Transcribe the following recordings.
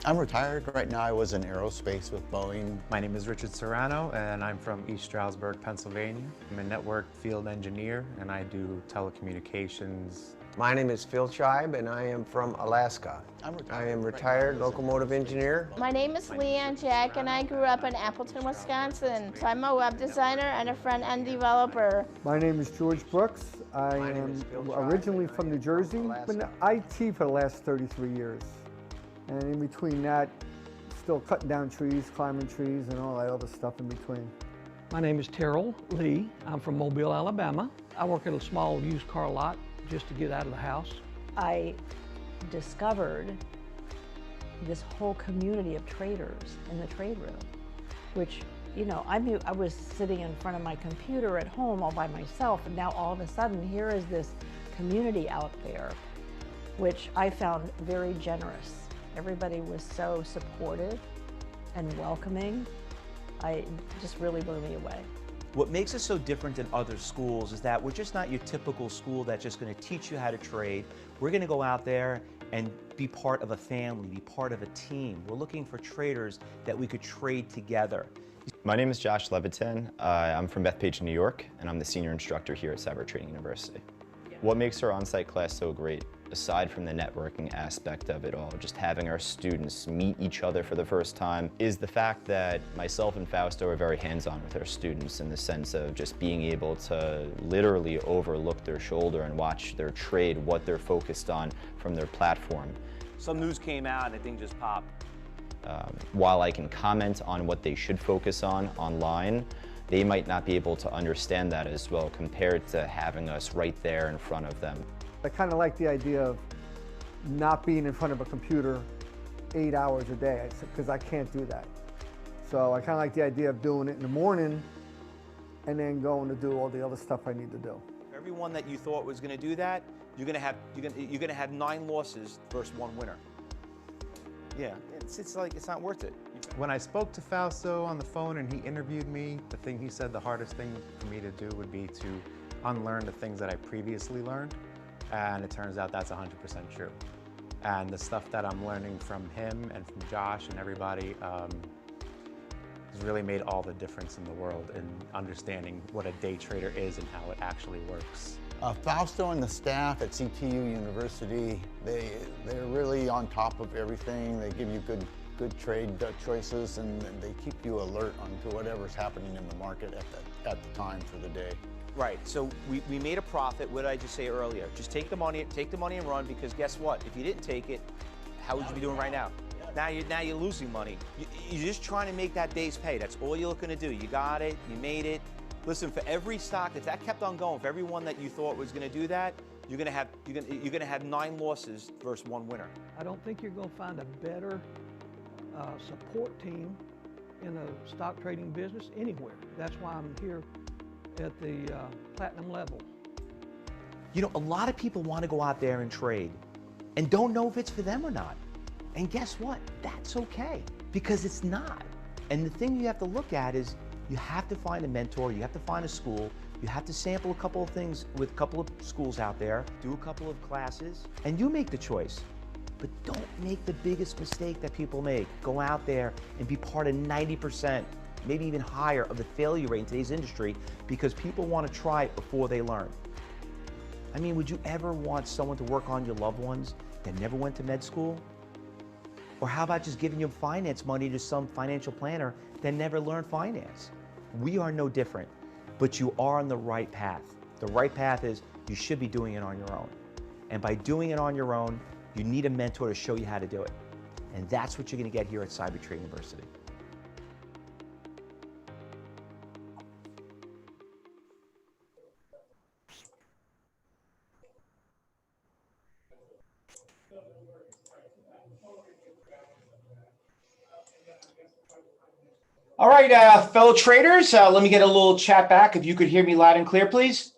I'm retired right now. I was in aerospace with Boeing. My name is Richard Serrano, and I'm from East Stroudsburg, Pennsylvania. I'm a network field engineer, and I do telecommunications. My name is Phil Scheib, and I am from Alaska. I am retired locomotive engineer. My name is Leanne Jack, and I grew up in Appleton, Wisconsin. So I'm a web designer and a front-end developer. My name is George Brooks. I am originally from New Jersey. Been in IT for the last 33 years. And in between that, still cutting down trees, climbing trees, and all that other stuff in between. My name is Terrell Lee. I'm from Mobile, Alabama. I work at a small used car lot just to get out of the house. I discovered this whole community of traders in the trade room, which, you know, I was sitting in front of my computer at home all by myself, and now all of a sudden here is this community out there, which I found very generous. Everybody was so supportive and welcoming. It just really blew me away. What makes us so different than other schools is that we're just not your typical school that's just going to teach you how to trade. We're going to go out there and be part of a family, be part of a team. We're looking for traders that we could trade together. My name is Josh Levitin. I'm from Bethpage, New York, and I'm the senior instructor here at Cybertrain University. What makes our on-site class so great, aside from the networking aspect of it all, just having our students meet each other for the first time, is the fact that myself and Fausto are very hands-on with our students in the sense of just being able to literally overlook their shoulder and watch their trade, what they're focused on from their platform. Some news came out and the thing just popped. While I can comment on what they should focus on online, they might not be able to understand that as well compared to having us right there in front of them. I kind of like the idea of not being in front of a computer 8 hours a day, because I can't do that. So I kind of like the idea of doing it in the morning and then going to do all the other stuff I need to do. Everyone that you thought was going to do that, you're going to have 9 losses versus 1 winner. Yeah, it's like it's not worth it. When I spoke to Fausto on the phone and he interviewed me, the thing he said the hardest thing for me to do would be to unlearn the things that I previously learned. And it turns out that's 100% true. And the stuff that I'm learning from him and from Josh and everybody has really made all the difference in the world in understanding what a day trader is and how it actually works. Fausto and the staff at CTU University, they're really on top of everything. They give you good trade choices, and they keep you alert onto whatever's happening in the market at the time for the day. Right, so we made a profit. What did I just say earlier? Just take the money and run, because guess what? If you didn't take it, how would you be doing right now? Now you're losing money. You're just trying to make that day's pay. That's all you're looking to do. You got it, you made it. Listen, for every stock, if that kept on going, for everyone that you thought was going to do that, you're going to have 9 losses versus 1 winner. I don't think you're going to find a better support team in the stock trading business anywhere. That's why I'm here at the platinum level. You know, a lot of people want to go out there and trade and don't know if it's for them or not. And guess what? That's okay, because it's not. And the thing you have to look at is you have to find a mentor, you have to find a school, you have to sample a couple of things with a couple of schools out there, do a couple of classes, and you make the choice. But don't make the biggest mistake that people make. Go out there and be part of 90%, maybe even higher, of the failure rate in today's industry, because people want to try it before they learn. I mean, would you ever want someone to work on your loved ones that never went to med school? Or how about just giving your finance money to some financial planner that never learned finance? We are no different, but you are on the right path. The right path is you should be doing it on your own. And by doing it on your own, you need a mentor to show you how to do it. And that's what you're going to get here at Cybertrain University. All right, fellow traders, let me get a little chat back. If you could hear me loud and clear, please.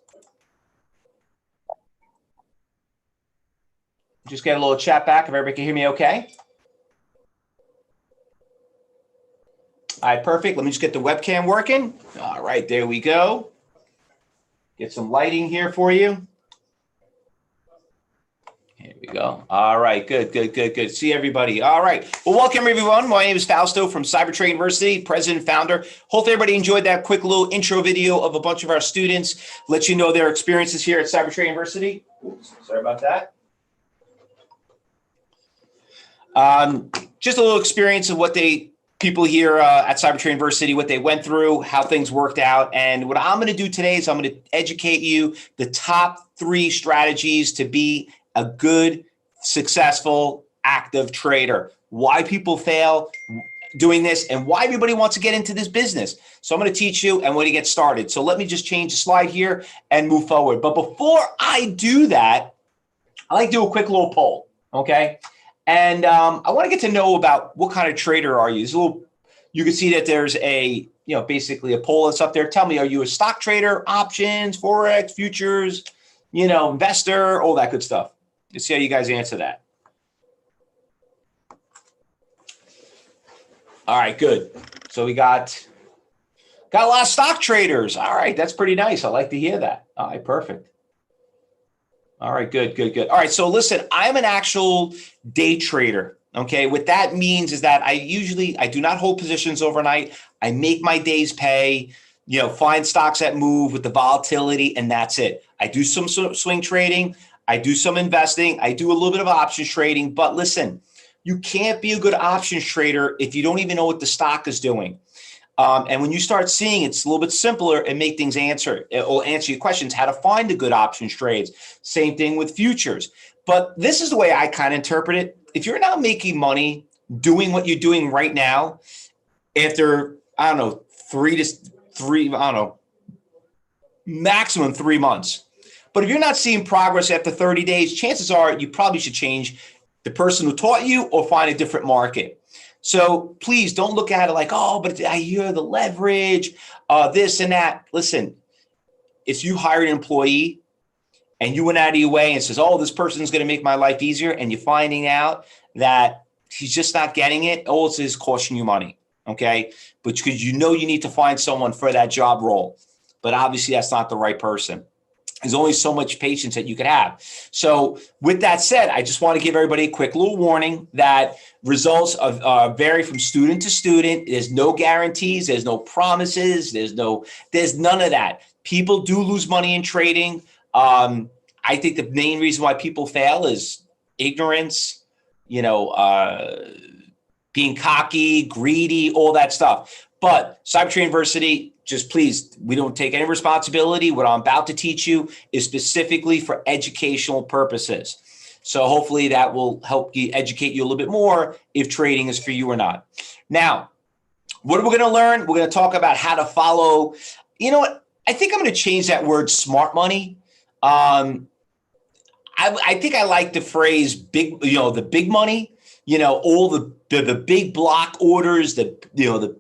Just get a little chat back if everybody can hear me okay. All right, perfect. Let me just get the webcam working. All right, there we go. Get some lighting here for you. Here we go. All right, good. See everybody. All right. Well, welcome everyone. My name is Fausto from Cybertrain University, president and founder. Hope everybody enjoyed that quick little intro video of a bunch of our students, let you know their experiences here at Cybertrain University. Oops, sorry about that. Just a little experience of what people here at Cybertrain University, what they went through, how things worked out. And what I'm going to do today is I'm going to educate you the top 3 strategies to be a good, successful, active trader. Why people fail doing this and why everybody wants to get into this business. So I'm going to teach you and when you get started. So let me just change the slide here and move forward. But before I do that, I like to do a quick little poll, okay? And I want to get to know about what kind of trader are you. There's a little, you can see that there's a, basically a poll that's up there. Tell me, are you a stock trader, options, Forex, futures, investor, all that good stuff. Let's see how you guys answer that. All right, good. So we got a lot of stock traders. All right, that's pretty nice. I like to hear that. All right, perfect. All right, good. All right, so listen, I'm an actual day trader, okay? What that means is that I do not hold positions overnight. I make my day's pay, find stocks that move with the volatility, and that's it. I do some swing trading. I do some investing. I do a little bit of options trading, but listen, you can't be a good options trader if you don't even know what the stock is doing. And when you start seeing it's a little bit simpler and make things it will answer your questions, how to find the good options trades. Same thing with futures. But this is the way I kind of interpret it. If you're not making money doing what you're doing right now, after, I don't know, maximum 3 months. But if you're not seeing progress after 30 days, chances are you probably should change the person who taught you or find a different market. So please don't look at it like, oh, but I hear the leverage, this and that. Listen, if you hired an employee and you went out of your way and says, oh, this person's going to make my life easier, and you're finding out that he's just not getting it, all it is costing you money, okay? But because you need to find someone for that job role. But obviously that's not the right person. There's only so much patience that you could have. So with that said, I just want to give everybody a quick little warning that results vary from student to student. There's no guarantees. There's no promises. There's none of that. People do lose money in trading. I think the main reason why people fail is ignorance, being cocky, greedy, all that stuff. But Cybertrain University, just please, we don't take any responsibility. What I'm about to teach you is specifically for educational purposes. So hopefully that will help you educate you a little bit more if trading is for you or not. Now, what are we going to learn? We're going to talk about how to follow. You know what? I think I'm going to change that word smart money. I think I like the phrase big, the big money, all the big block orders, the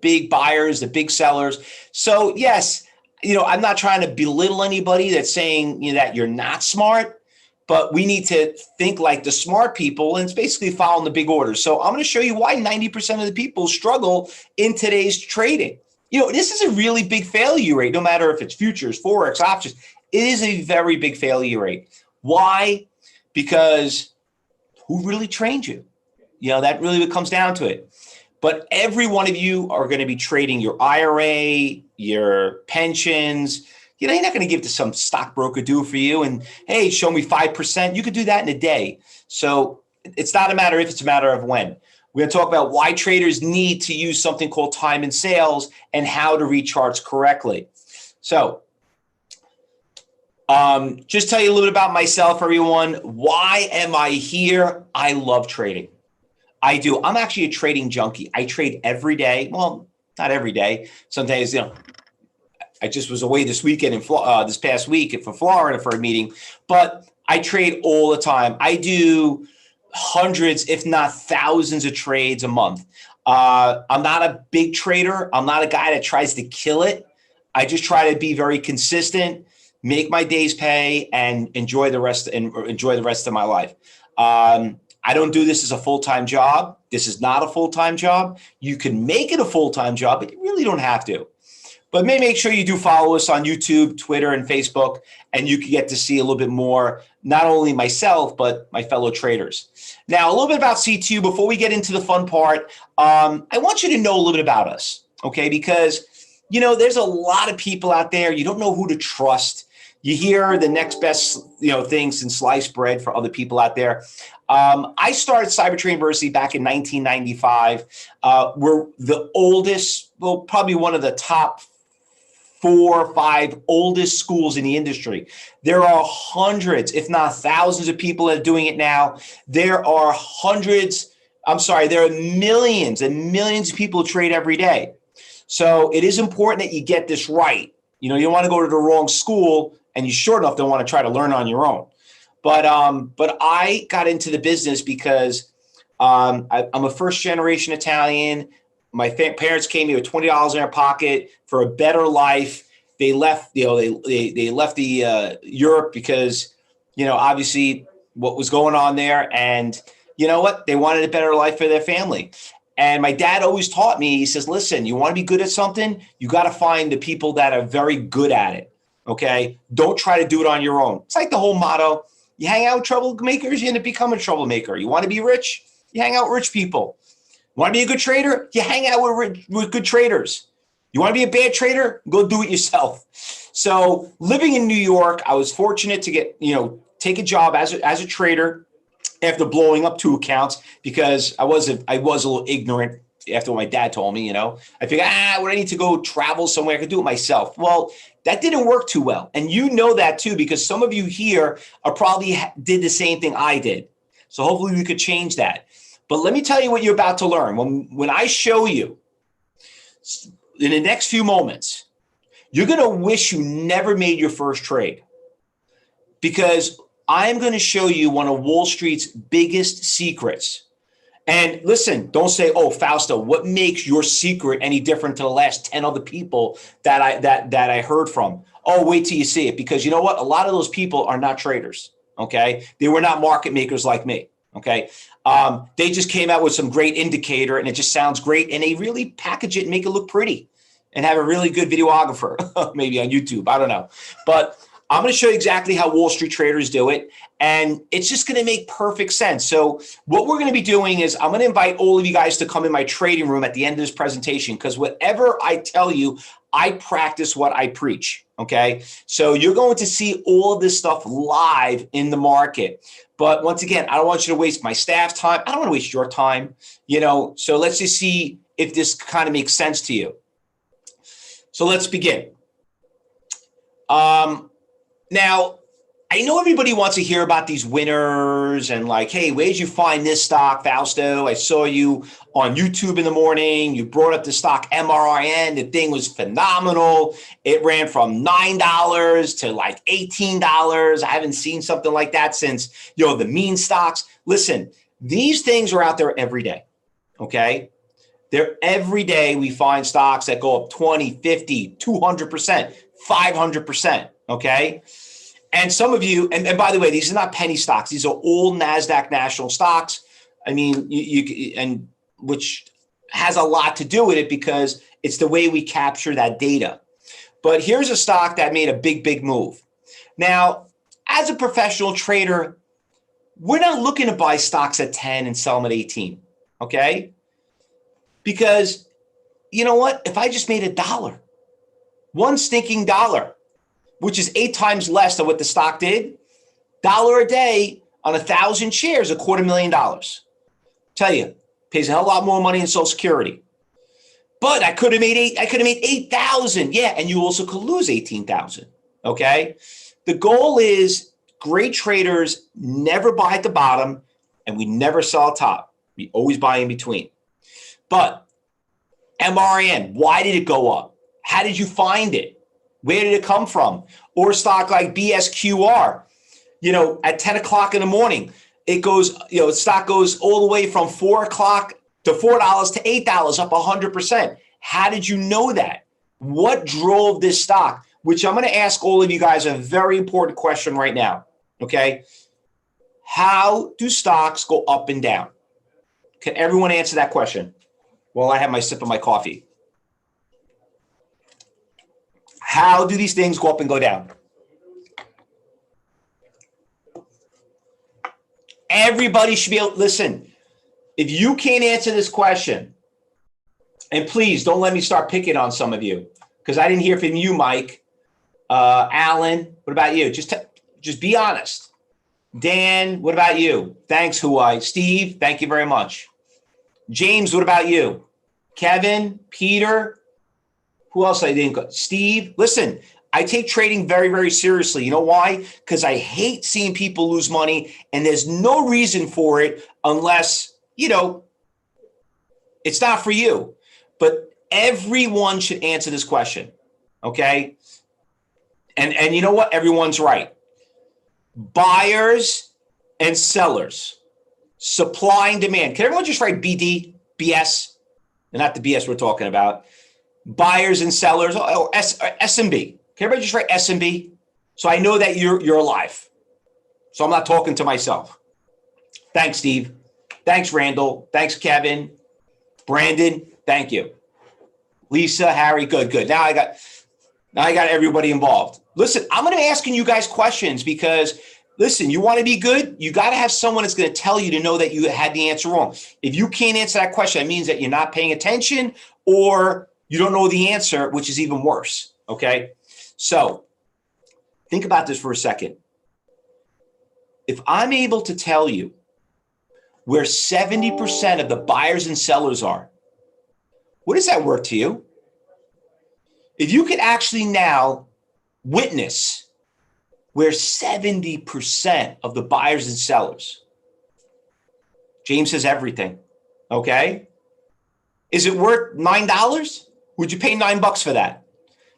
big buyers, the big sellers. So yes, I'm not trying to belittle anybody that's saying that you're not smart, but we need to think like the smart people, and it's basically following the big orders. So I'm going to show you why 90% of the people struggle in today's trading. This is a really big failure rate, no matter if it's futures, Forex, options. It is a very big failure rate. Why? Because who really trained you? That really comes down to it. But every one of you are going to be trading your IRA, your pensions. You're not going to give to some stockbroker do it for you and, hey, show me 5%. You could do that in a day. So it's not a matter if, it's a matter of when. We're going to talk about why traders need to use something called time and sales and how to read charts correctly. So just tell you a little bit about myself, everyone. Why am I here? I love trading. I do. I'm actually a trading junkie. I trade every day. Well, not every day. Some days, I just was away this weekend this past week for Florida for a meeting, but I trade all the time. I do hundreds, if not thousands of trades a month. I'm not a big trader. I'm not a guy that tries to kill it. I just try to be very consistent, make my days pay, and enjoy the rest of my life. I don't do this as a full-time job. This is not a full-time job. You can make it a full-time job, but you really don't have to. But make sure you do follow us on YouTube, Twitter, and Facebook, and you can get to see a little bit more, not only myself, but my fellow traders. Now, a little bit about CTU before we get into the fun part. I want you to know a little bit about us, okay? Because, you know, there's a lot of people out there. You don't know who to trust. You hear the next best, thing since sliced bread for other people out there. I started Cybertrain University back in 1995. We're the oldest, well, probably one of the top 4 or 5 oldest schools in the industry. There are hundreds, if not thousands of people that are doing it now. There are there are millions and millions of people who trade every day. So it is important that you get this right. You don't want to go to the wrong school, and you sure enough don't want to try to learn on your own. But I got into the business because I'm a first generation Italian. My parents came here with $20 in their pocket for a better life. They left, they left Europe because, obviously what was going on there. And you know what? They wanted a better life for their family. And my dad always taught me, he says, listen, you want to be good at something? You got to find the people that are very good at it. Okay. Don't try to do it on your own. It's like the whole motto. You hang out with troublemakers, you end up becoming a troublemaker. You want to be rich? You hang out with rich people. Want to be a good trader? You hang out with good traders. You want to be a bad trader? Go do it yourself. So living in New York, I was fortunate to get, take a job as a trader after blowing up 2 accounts because I was a little ignorant after what my dad told me, I figured, would I need to go travel somewhere? I could do it myself. Well, that didn't work too well. And you know that too, because some of you here are probably did the same thing I did. So hopefully we could change that. But let me tell you what you're about to learn. When I show you in the next few moments, you're going to wish you never made your first trade, because I'm going to show you one of Wall Street's biggest secrets. And listen, don't say, oh, Fausto, what makes your secret any different to the last 10 other people that I heard from? Oh, wait till you see it, because you know what? A lot of those people are not traders, okay? They were not market makers like me, okay? They just came out with some great indicator and it just sounds great, and they really package it and make it look pretty and have a really good videographer, maybe on YouTube, I don't know. But I'm going to show you exactly how Wall Street traders do it, and it's just going to make perfect sense. So what we're going to be doing is I'm going to invite all of you guys to come in my trading room at the end of this presentation, because whatever I tell you, I practice what I preach, okay? So you're going to see all of this stuff live in the market. But once again, I don't want you to waste my staff's time. I don't want to waste your time, so let's just see if this kind of makes sense to you. So let's begin. Now, I know everybody wants to hear about these winners and like, hey, where'd you find this stock, Fausto? I saw you on YouTube in the morning. You brought up the stock MRIN. The thing was phenomenal. It ran from $9 to like $18. I haven't seen something like that since, the meme stocks. Listen, these things are out there every day, okay? They're every day we find stocks that go up 20, 50, 200%, 500%, okay? And some of you, and by the way, these are not penny stocks. These are all NASDAQ national stocks. I mean, and which has a lot to do with it because it's the way we capture that data. But here's a stock that made a big, big move. Now, as a professional trader, we're not looking to buy stocks at 10 and sell them at 18, okay? Because you know what? If I just made $1, one stinking dollar, which is 8 times less than what the stock did, $1 a day on 1,000 shares, $250,000. Tell you, pays a hell of a lot more money in Social Security. But I could have made 8,000. Yeah, and you also could lose 18,000. Okay? The goal is great traders never buy at the bottom and we never sell at top. We always buy in between. But MRN, why did it go up? How did you find it? Where did it come from? Or a stock like BSQR, at 10 o'clock in the morning, it goes, stock goes all the way from 4 o'clock to $4 to $8, up 100%. How did you know that? What drove this stock? Which I'm going to ask all of you guys a very important question right now. Okay. How do stocks go up and down? Can everyone answer that question while I have my sip of my coffee? How do these things go up and go down? Everybody should be able, listen, if you can't answer this question, and please don't let me start picking on some of you, because I didn't hear from you, Mike. Alan, what about you? Just be honest. Dan, what about you? Thanks, Steve, thank you very much. James, what about you? Kevin, Peter, who else I didn't go? Steve, listen, I take trading very, very seriously. You know why? Because I hate seeing people lose money, and there's no reason for it unless, it's not for you. But everyone should answer this question, okay? And you know what? Everyone's right. Buyers and sellers, supply and demand. Can everyone just write BD, BS? And not the BS we're talking about. Buyers and sellers, or S&B. Can everybody just write S&B? So I know that you're alive. So I'm not talking to myself. Thanks, Steve. Thanks, Randall. Thanks, Kevin. Brandon, thank you. Lisa, Harry, good. Now I got everybody involved. Listen, I'm going to be asking you guys questions because, listen, you want to be good, you got to have someone that's going to tell you to know that you had the answer wrong. If you can't answer that question, that means that you're not paying attention or you don't know the answer, which is even worse, okay? So think about this for a second. If I'm able to tell you where 70% of the buyers and sellers are, what is that worth to you? If you could actually now witness where 70% of the buyers and sellers, James says everything, okay? Is it worth $9? Would you pay $9 for that?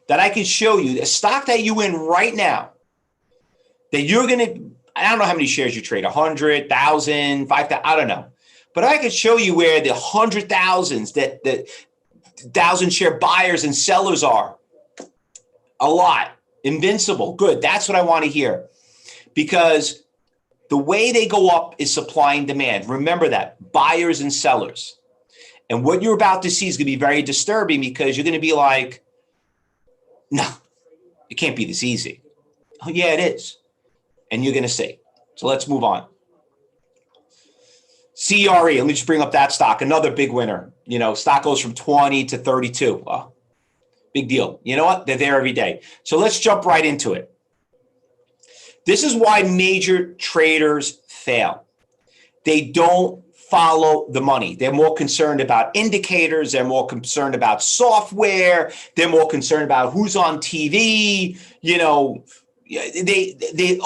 That I can show you a stock that you in right now that you're going to, I don't know how many shares you trade, 100, 1,000, 5,000, I don't know. But I could show you where the 100,000s, that 1,000 share buyers and sellers are. A lot. Invincible. Good. That's what I want to hear. Because the way they go up is supply and demand. Remember that. Buyers and sellers. And what you're about to see is going to be very disturbing because you're going to be like, no, it can't be this easy. Oh, yeah, it is. And you're going to see. So let's move on. CRE, let me just bring up that stock. Another big winner. Stock goes from 20 to 32. Oh, big deal. You know what? They're there every day. So let's jump right into it. This is why major traders fail. They don't follow the money. They're more concerned about indicators. They're more concerned about software. They're more concerned about who's on TV. They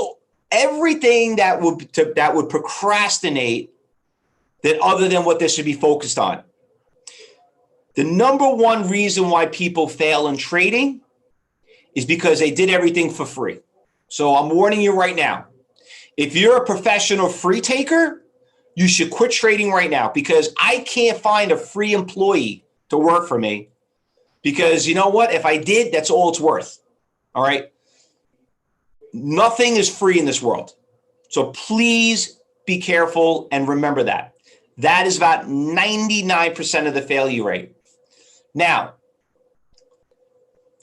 everything that would procrastinate that other than what they should be focused on. The number one reason why people fail in trading is because they did everything for free. So I'm warning you right now. If you're a professional free taker, you should quit trading right now because I can't find a free employee to work for me because you know what? If I did, that's all it's worth. All right. Nothing is free in this world. So please be careful and remember that. That is about 99% of the failure rate. Now,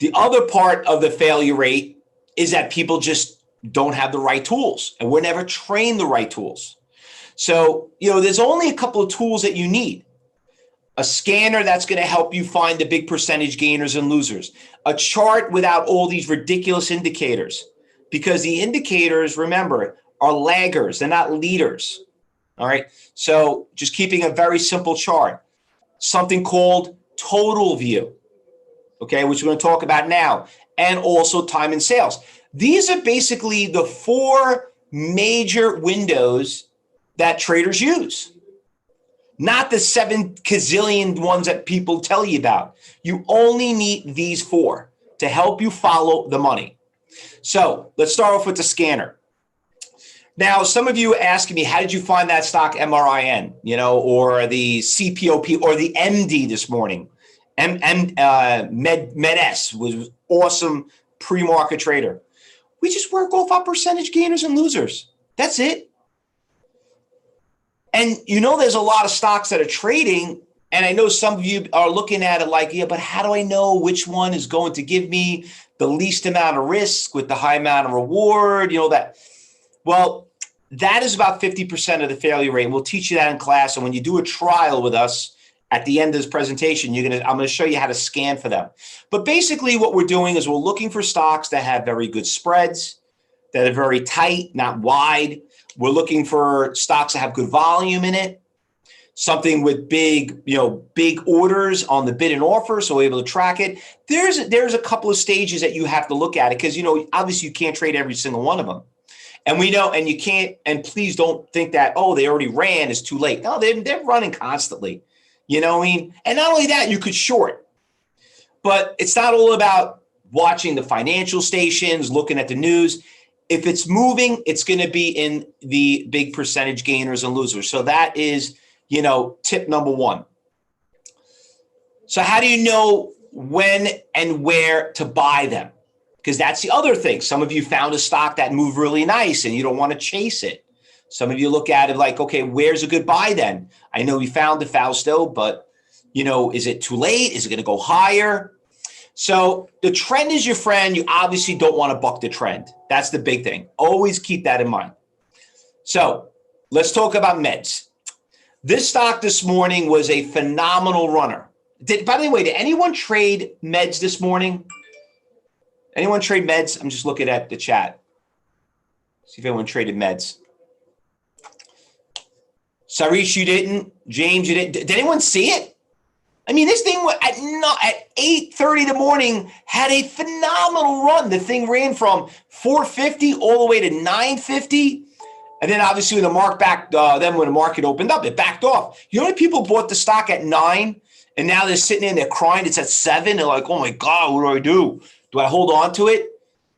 the other part of the failure rate is that people just don't have the right tools and we're never trained the right tools. So, there's only a couple of tools that you need. A scanner that's going to help you find the big percentage gainers and losers. A chart without all these ridiculous indicators. Because the indicators, remember, are laggers. They're not leaders. All right. So just keeping a very simple chart. Something called total view. Okay, which we're going to talk about now. And also time and sales. These are basically the four major windows that traders use. Not the 7 gazillion ones that people tell you about. You only need these four to help you follow the money. So let's start off with the scanner. Now, some of you are asking me, how did you find that stock MRIN, or the CPOP or the MD this morning? MEDS was awesome pre-market trader. We just work off our percentage gainers and losers. That's it. And there's a lot of stocks that are trading, and I know some of you are looking at it like, yeah, but how do I know which one is going to give me the least amount of risk with the high amount of reward, you know that. Well, that is about 50% of the failure rate. We'll teach you that in class. And when you do a trial with us at the end of this presentation, I'm going to show you how to scan for them. But basically what we're doing is we're looking for stocks that have very good spreads, that are very tight, not wide. We're looking for stocks that have good volume in it, something with big, big orders on the bid and offer, so we're able to track it. There's a couple of stages that you have to look at it because, obviously you can't trade every single one of them. And we know, and you can't, and please don't think that, oh, they already ran, it's too late. No, they're running constantly. You know what I mean? And not only that, you could short. But it's not all about watching the financial stations, looking at the news. If it's moving, it's going to be in the big percentage gainers and losers. So that is, tip number one. So how do you know when and where to buy them? Because that's the other thing. Some of you found a stock that moved really nice and you don't want to chase it. Some of you look at it like, okay, where's a good buy then? I know we found the Fausto, but is it too late? Is it going to go higher? So the trend is your friend. You obviously don't want to buck the trend. That's the big thing. Always keep that in mind. So let's talk about meds. This stock this morning was a phenomenal runner. By the way, did anyone trade meds this morning? Anyone trade meds? I'm just looking at the chat. See if anyone traded meds. Sarish, you didn't. James, you didn't. Did anyone see it? I mean, this thing at 8:30 in the morning had a phenomenal run. The thing ran from 450 all the way to 950. And then obviously when the market opened up, it backed off. You know how many people bought the stock at 9 and now they're sitting in, they're crying, it's at 7. They're like, oh my God, what do I do? Do I hold on to it?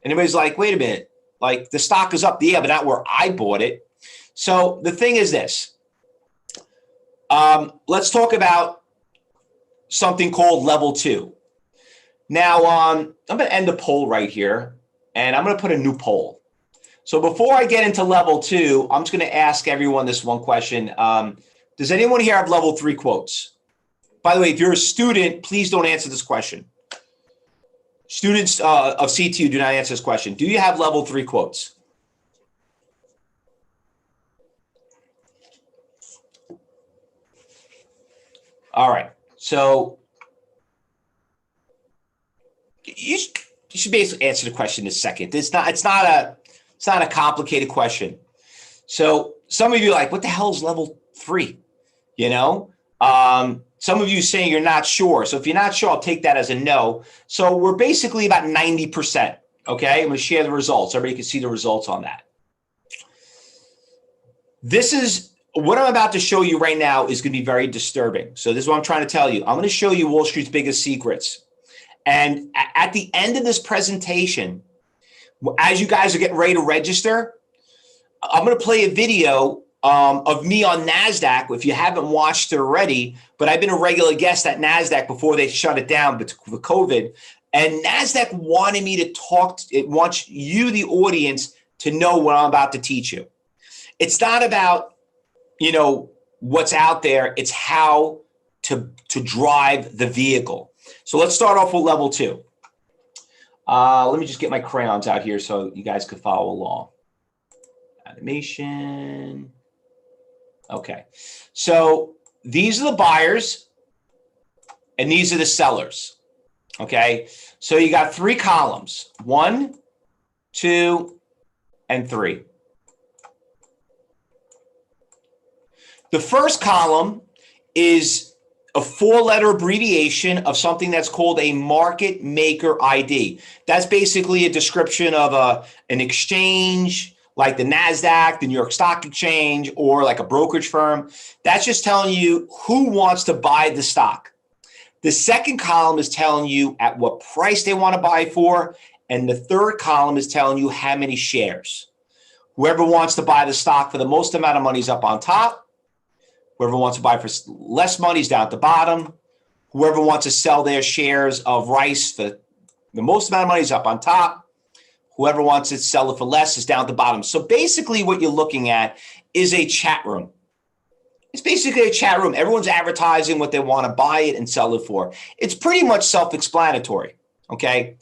And everybody's like, wait a minute, like the stock is up, yeah, but not where I bought it. So the thing is this, let's talk about something called level 2. Now, I'm going to end the poll right here, and I'm going to put a new poll. So before I get into level 2, I'm just going to ask everyone this one question. Does anyone here have level 3 quotes? By the way, if you're a student, please don't answer this question. Students of CTU, do not answer this question. Do you have level 3 quotes? All right. So you should basically answer the question in a second. It's not a complicated question. So some of you are like, what the hell is level 3? Some of you saying you're not sure. So if you're not sure, I'll take that as a no. So we're basically about 90%. Okay. I'm going to share the results. Everybody can see the results on that. This is what I'm about to show you right now is going to be very disturbing. So this is what I'm trying to tell you. I'm going to show you Wall Street's biggest secrets. And at the end of this presentation, as you guys are getting ready to register, I'm going to play a video of me on NASDAQ, if you haven't watched it already, but I've been a regular guest at NASDAQ before they shut it down for COVID. And NASDAQ wanted me to talk, it wants you, the audience, to know what I'm about to teach you. It's not about, what's out there. It's how to drive the vehicle. So let's start off with level 2. Let me just get my crayons out here so you guys could follow along. Animation. Okay. So these are the buyers and these are the sellers. Okay. So you got 3 columns, 1, 2, and 3. The first column is a 4-letter abbreviation of something that's called a market maker ID. That's basically a description of an exchange like the NASDAQ, the New York Stock Exchange, or like a brokerage firm. That's just telling you who wants to buy the stock. The second column is telling you at what price they want to buy for. And the third column is telling you how many shares. Whoever wants to buy the stock for the most amount of money is up on top. Whoever wants to buy for less money is down at the bottom. Whoever wants to sell their shares of rice for the most amount of money is up on top. Whoever wants to sell it for less is down at the bottom. So basically what you're looking at is a chat room. It's basically a chat room. Everyone's advertising what they want to buy it and sell it for. It's pretty much self-explanatory, okay?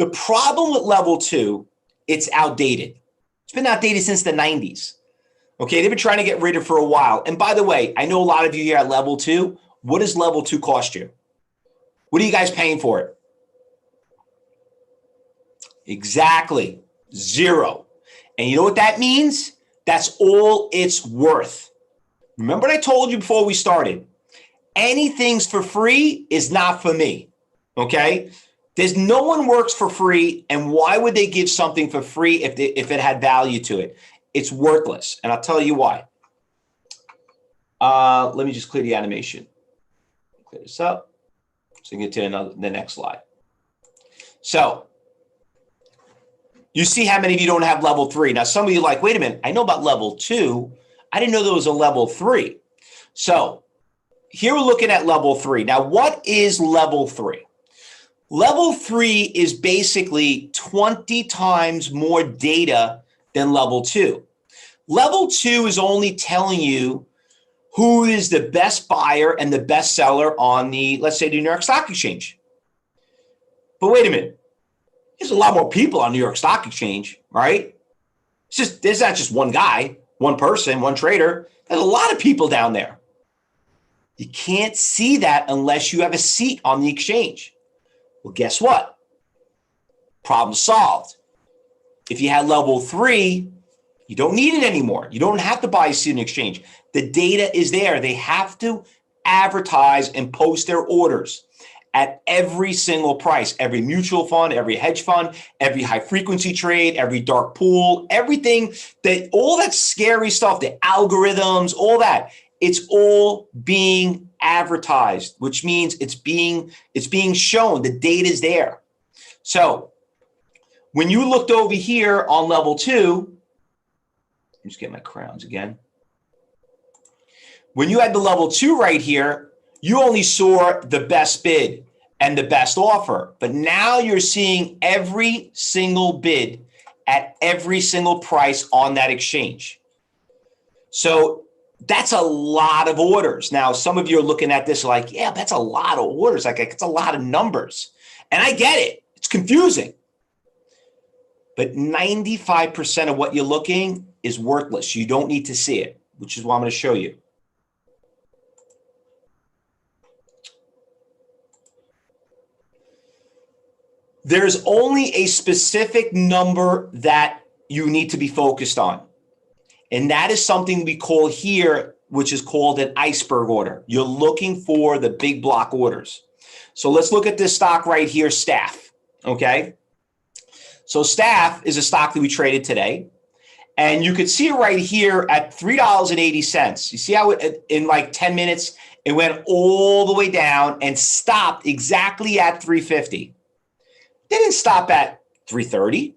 The problem with level 2, it's outdated. It's been outdated since the 90s. Okay, they've been trying to get rid of it for a while. And by the way, I know a lot of you here at level 2. What does level 2 cost you? What are you guys paying for it? Exactly, 0. And you know what that means? That's all it's worth. Remember what I told you before we started? Anything's for free is not for me, okay? There's no one works for free, and why would they give something for free if it had value to it? It's worthless, and I'll tell you why. Let me just clear the animation. Clear this up so we can get to the next slide. So you see how many of you don't have level 3. Now, some of you are like, wait a minute, I know about level 2. I didn't know there was a level 3. So here we're looking at level 3. Now, what is level 3? Level 3 is basically 20 times more data than level 2. Level 2 is only telling you who is the best buyer and the best seller on the, let's say, the New York Stock Exchange. But wait a minute. There's a lot more people on New York Stock Exchange, right? There's not just one guy, one person, one trader. There's a lot of people down there. You can't see that unless you have a seat on the exchange. Well, guess what? Problem solved. If you had level 3, you don't need it anymore. You don't have to buy a seat on the exchange. The data is there. They have to advertise and post their orders at every single price, every mutual fund, every hedge fund, every high frequency trade, every dark pool, everything all that scary stuff, the algorithms, all that, it's all being advertised, which means it's being shown. The data is there. So when you looked over here on level 2, let me just get my crowns again. When you had the level 2 right here, you only saw the best bid and the best offer. But now you're seeing every single bid at every single price on that exchange. So that's a lot of orders. Now, some of you are looking at this like, yeah, that's a lot of orders. Like, it's a lot of numbers. And I get it. It's confusing. But 95% of what you're looking is worthless. You don't need to see it, which is what I'm going to show you. There's only a specific number that you need to be focused on. And that is something we call here, which is called an iceberg order. You're looking for the big block orders. So let's look at this stock right here, Staff, okay? So Staff is a stock that we traded today. And you could see it right here at $3.80. You see how in like 10 minutes, it went all the way down and stopped exactly at $3.50. They didn't stop at $3.30,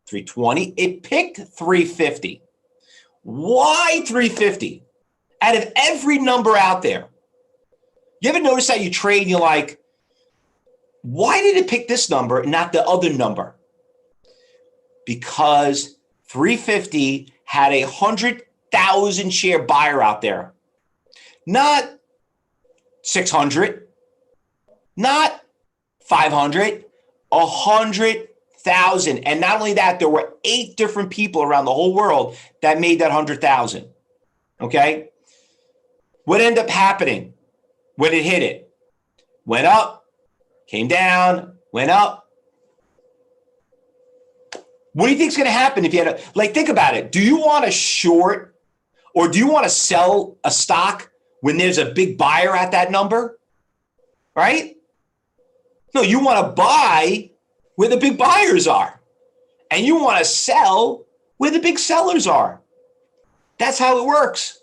$3.20. It picked $3.50. Why $3.50? Out of every number out there, you ever notice that you trade and you're like, why did it pick this number and not the other number? Because $3.50 had 100,000 share buyer out there. Not 600, not 500, 100,000. And not only that, there were 8 different people around the whole world that made that 100,000. Okay? What ended up happening when it hit it? Went up, came down, went up. What do you think is going to happen if you had think about it. Do you want to short or do you want to sell a stock when there's a big buyer at that number? Right? No, you want to buy where the big buyers are. And you want to sell where the big sellers are. That's how it works.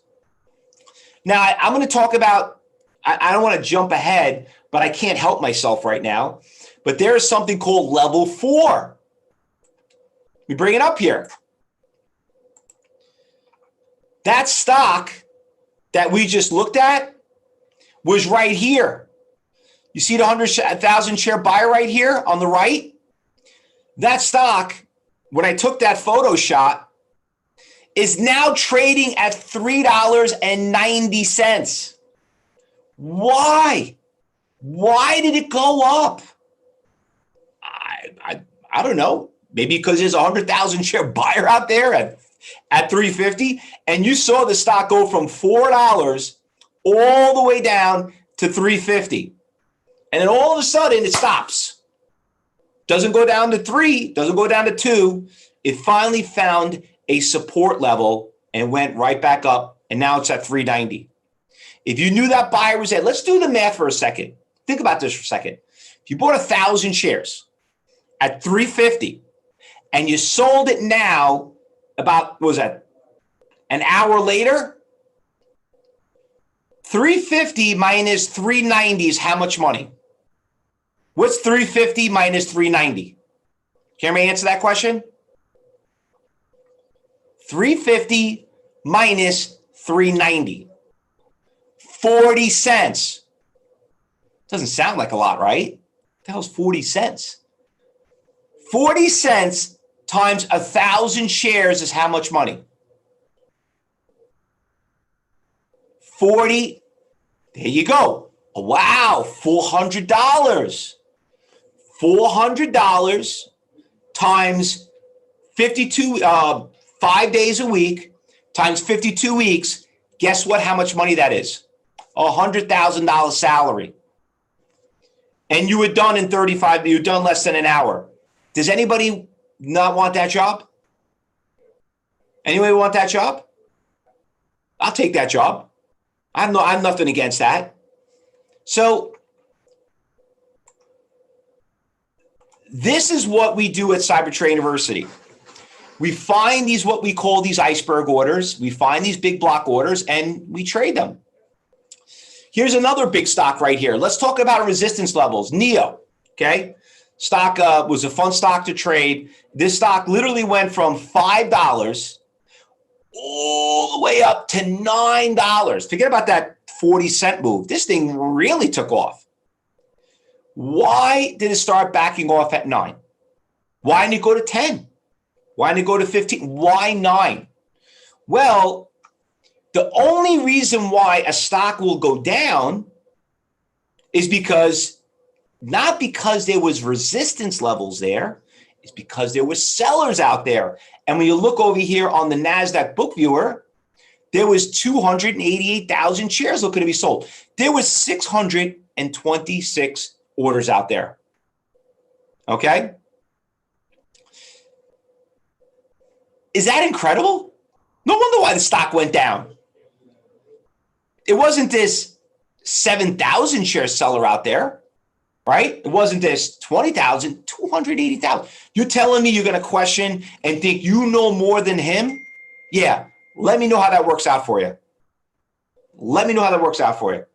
Now, I'm going to talk about, I don't want to jump ahead, but I can't help myself right now. But there is something called level 4. We bring it up here. That stock that we just looked at was right here. You see the 100,000 share buyer right here on the right? That stock, when I took that photo shot, is now trading at $3.90. Why? Why did it go up? I don't know, maybe because there's a 100,000 share buyer out there at 350, and you saw the stock go from $4 all the way down to 350. And then all of a sudden it stops. Doesn't go down to 3, doesn't go down to 2. It finally found a support level and went right back up, and now it's at 390. If you knew that buyer was there, let's do the math for a second. Think about this for a second. If you bought 1,000 shares at 350 and you sold it now about, what was that, an hour later? 350 minus 390 is how much money? What's 350 minus 390? Can anybody answer that question? 350 minus 390. 40 cents. Doesn't sound like a lot, right? What the hell's 40 cents? 40 cents times 1,000 shares is how much money? 40. There you go. Oh, wow, $400. $400 times 52, 5 days a week times 52 weeks. Guess what? How much money that is? $100,000 salary. And you were done in 35, you were done less than an hour. Does anybody not want that job? Anybody want that job? I'll take that job. I'm nothing against that. So this is what we do at Cybertrain University. We find these, what we call these iceberg orders. We find these big block orders and we trade them. Here's another big stock right here. Let's talk about resistance levels. NEO, okay? Stock was a fun stock to trade. This stock literally went from $5 all the way up to $9. Forget about that 40-cent move. This thing really took off. Why did it start backing off at 9? Why didn't it go to 10? Why didn't it go to 15? Why 9? Well, the only reason why a stock will go down is because, not because there was resistance levels there, it's because there were sellers out there. And when you look over here on the NASDAQ book viewer, there was 288,000 shares looking to be sold. There was 626 orders out there. Okay? Is that incredible? No wonder why the stock went down. It wasn't this 7,000 share seller out there, right? It wasn't this 20,000, 280,000. You're telling me you're going to question and think you know more than him? Yeah. Let me know how that works out for you. Let me know how that works out for you.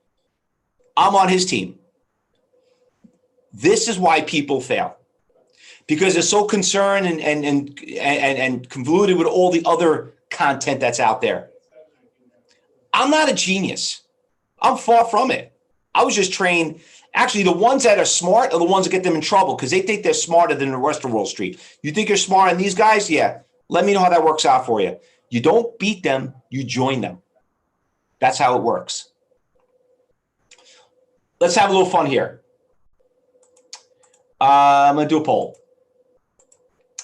I'm on his team. This is why people fail. Because they're so concerned and convoluted with all the other content that's out there. I'm not a genius. I'm far from it. I was just trained. Actually, the ones that are smart are the ones that get them in trouble because they think they're smarter than the rest of Wall Street. You think you're smarter than these guys? Yeah. Let me know how that works out for you. You don't beat them, you join them. That's how it works. Let's have a little fun here. I'm going to do a poll.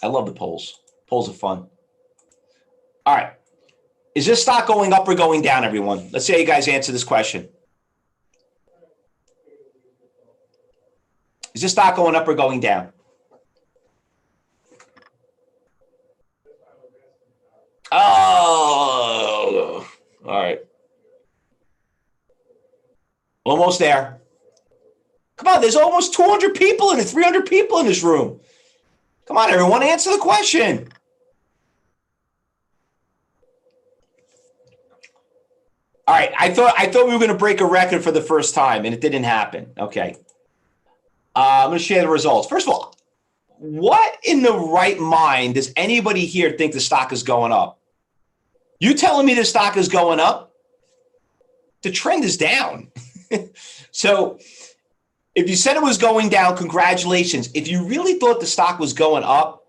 I love the polls. Polls are fun. All right. Is this stock going up or going down, everyone? Let's see how you guys answer this question. Is this stock going up or going down? Oh, all right. Almost there. Come on, there's almost 200 people in it, 300 people in this room. Come on, everyone, answer the question. All right, I thought we were going to break a record for the first time, and it didn't happen. Okay. I'm going to share the results. First of all, what in the right mind does anybody here think the stock is going up? You telling me the stock is going up? The trend is down. So if you said it was going down, congratulations. If you really thought the stock was going up,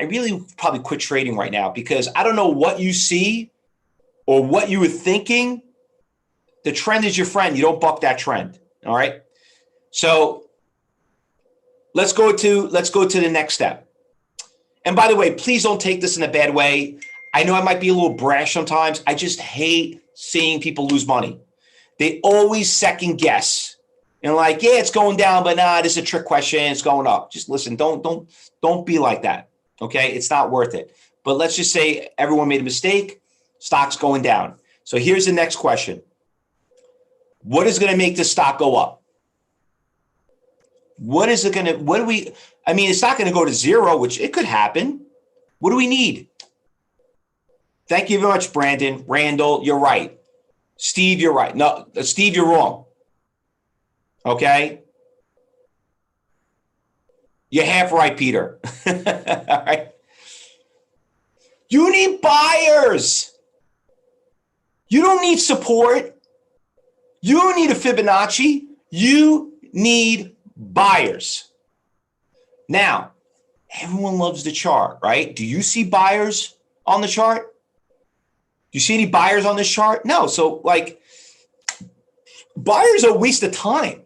I really would probably quit trading right now because I don't know what you see or what you were thinking. The trend is your friend. You don't buck that trend. All right. So let's go to the next step. And by the way, please don't take this in a bad way. I know I might be a little brash sometimes. I just hate seeing people lose money. They always second guess. And like, yeah, it's going down, but nah, this is a trick question. It's going up. Just listen, don't be like that. Okay. It's not worth it. But let's just say everyone made a mistake. Stock's going down. So here's the next question. What is going to make this stock go up? It's not going to go to zero, which it could happen. What do we need? Thank you very much, Brandon. Randall, you're right. Steve, you're right. No, Steve, you're wrong. Okay? You're half right, Peter. All right. You need buyers. You don't need support. You don't need a Fibonacci. You need buyers. Now, everyone loves the chart, right? Do you see buyers on the chart? Do you see any buyers on this chart? No. So like, buyers are a waste of time.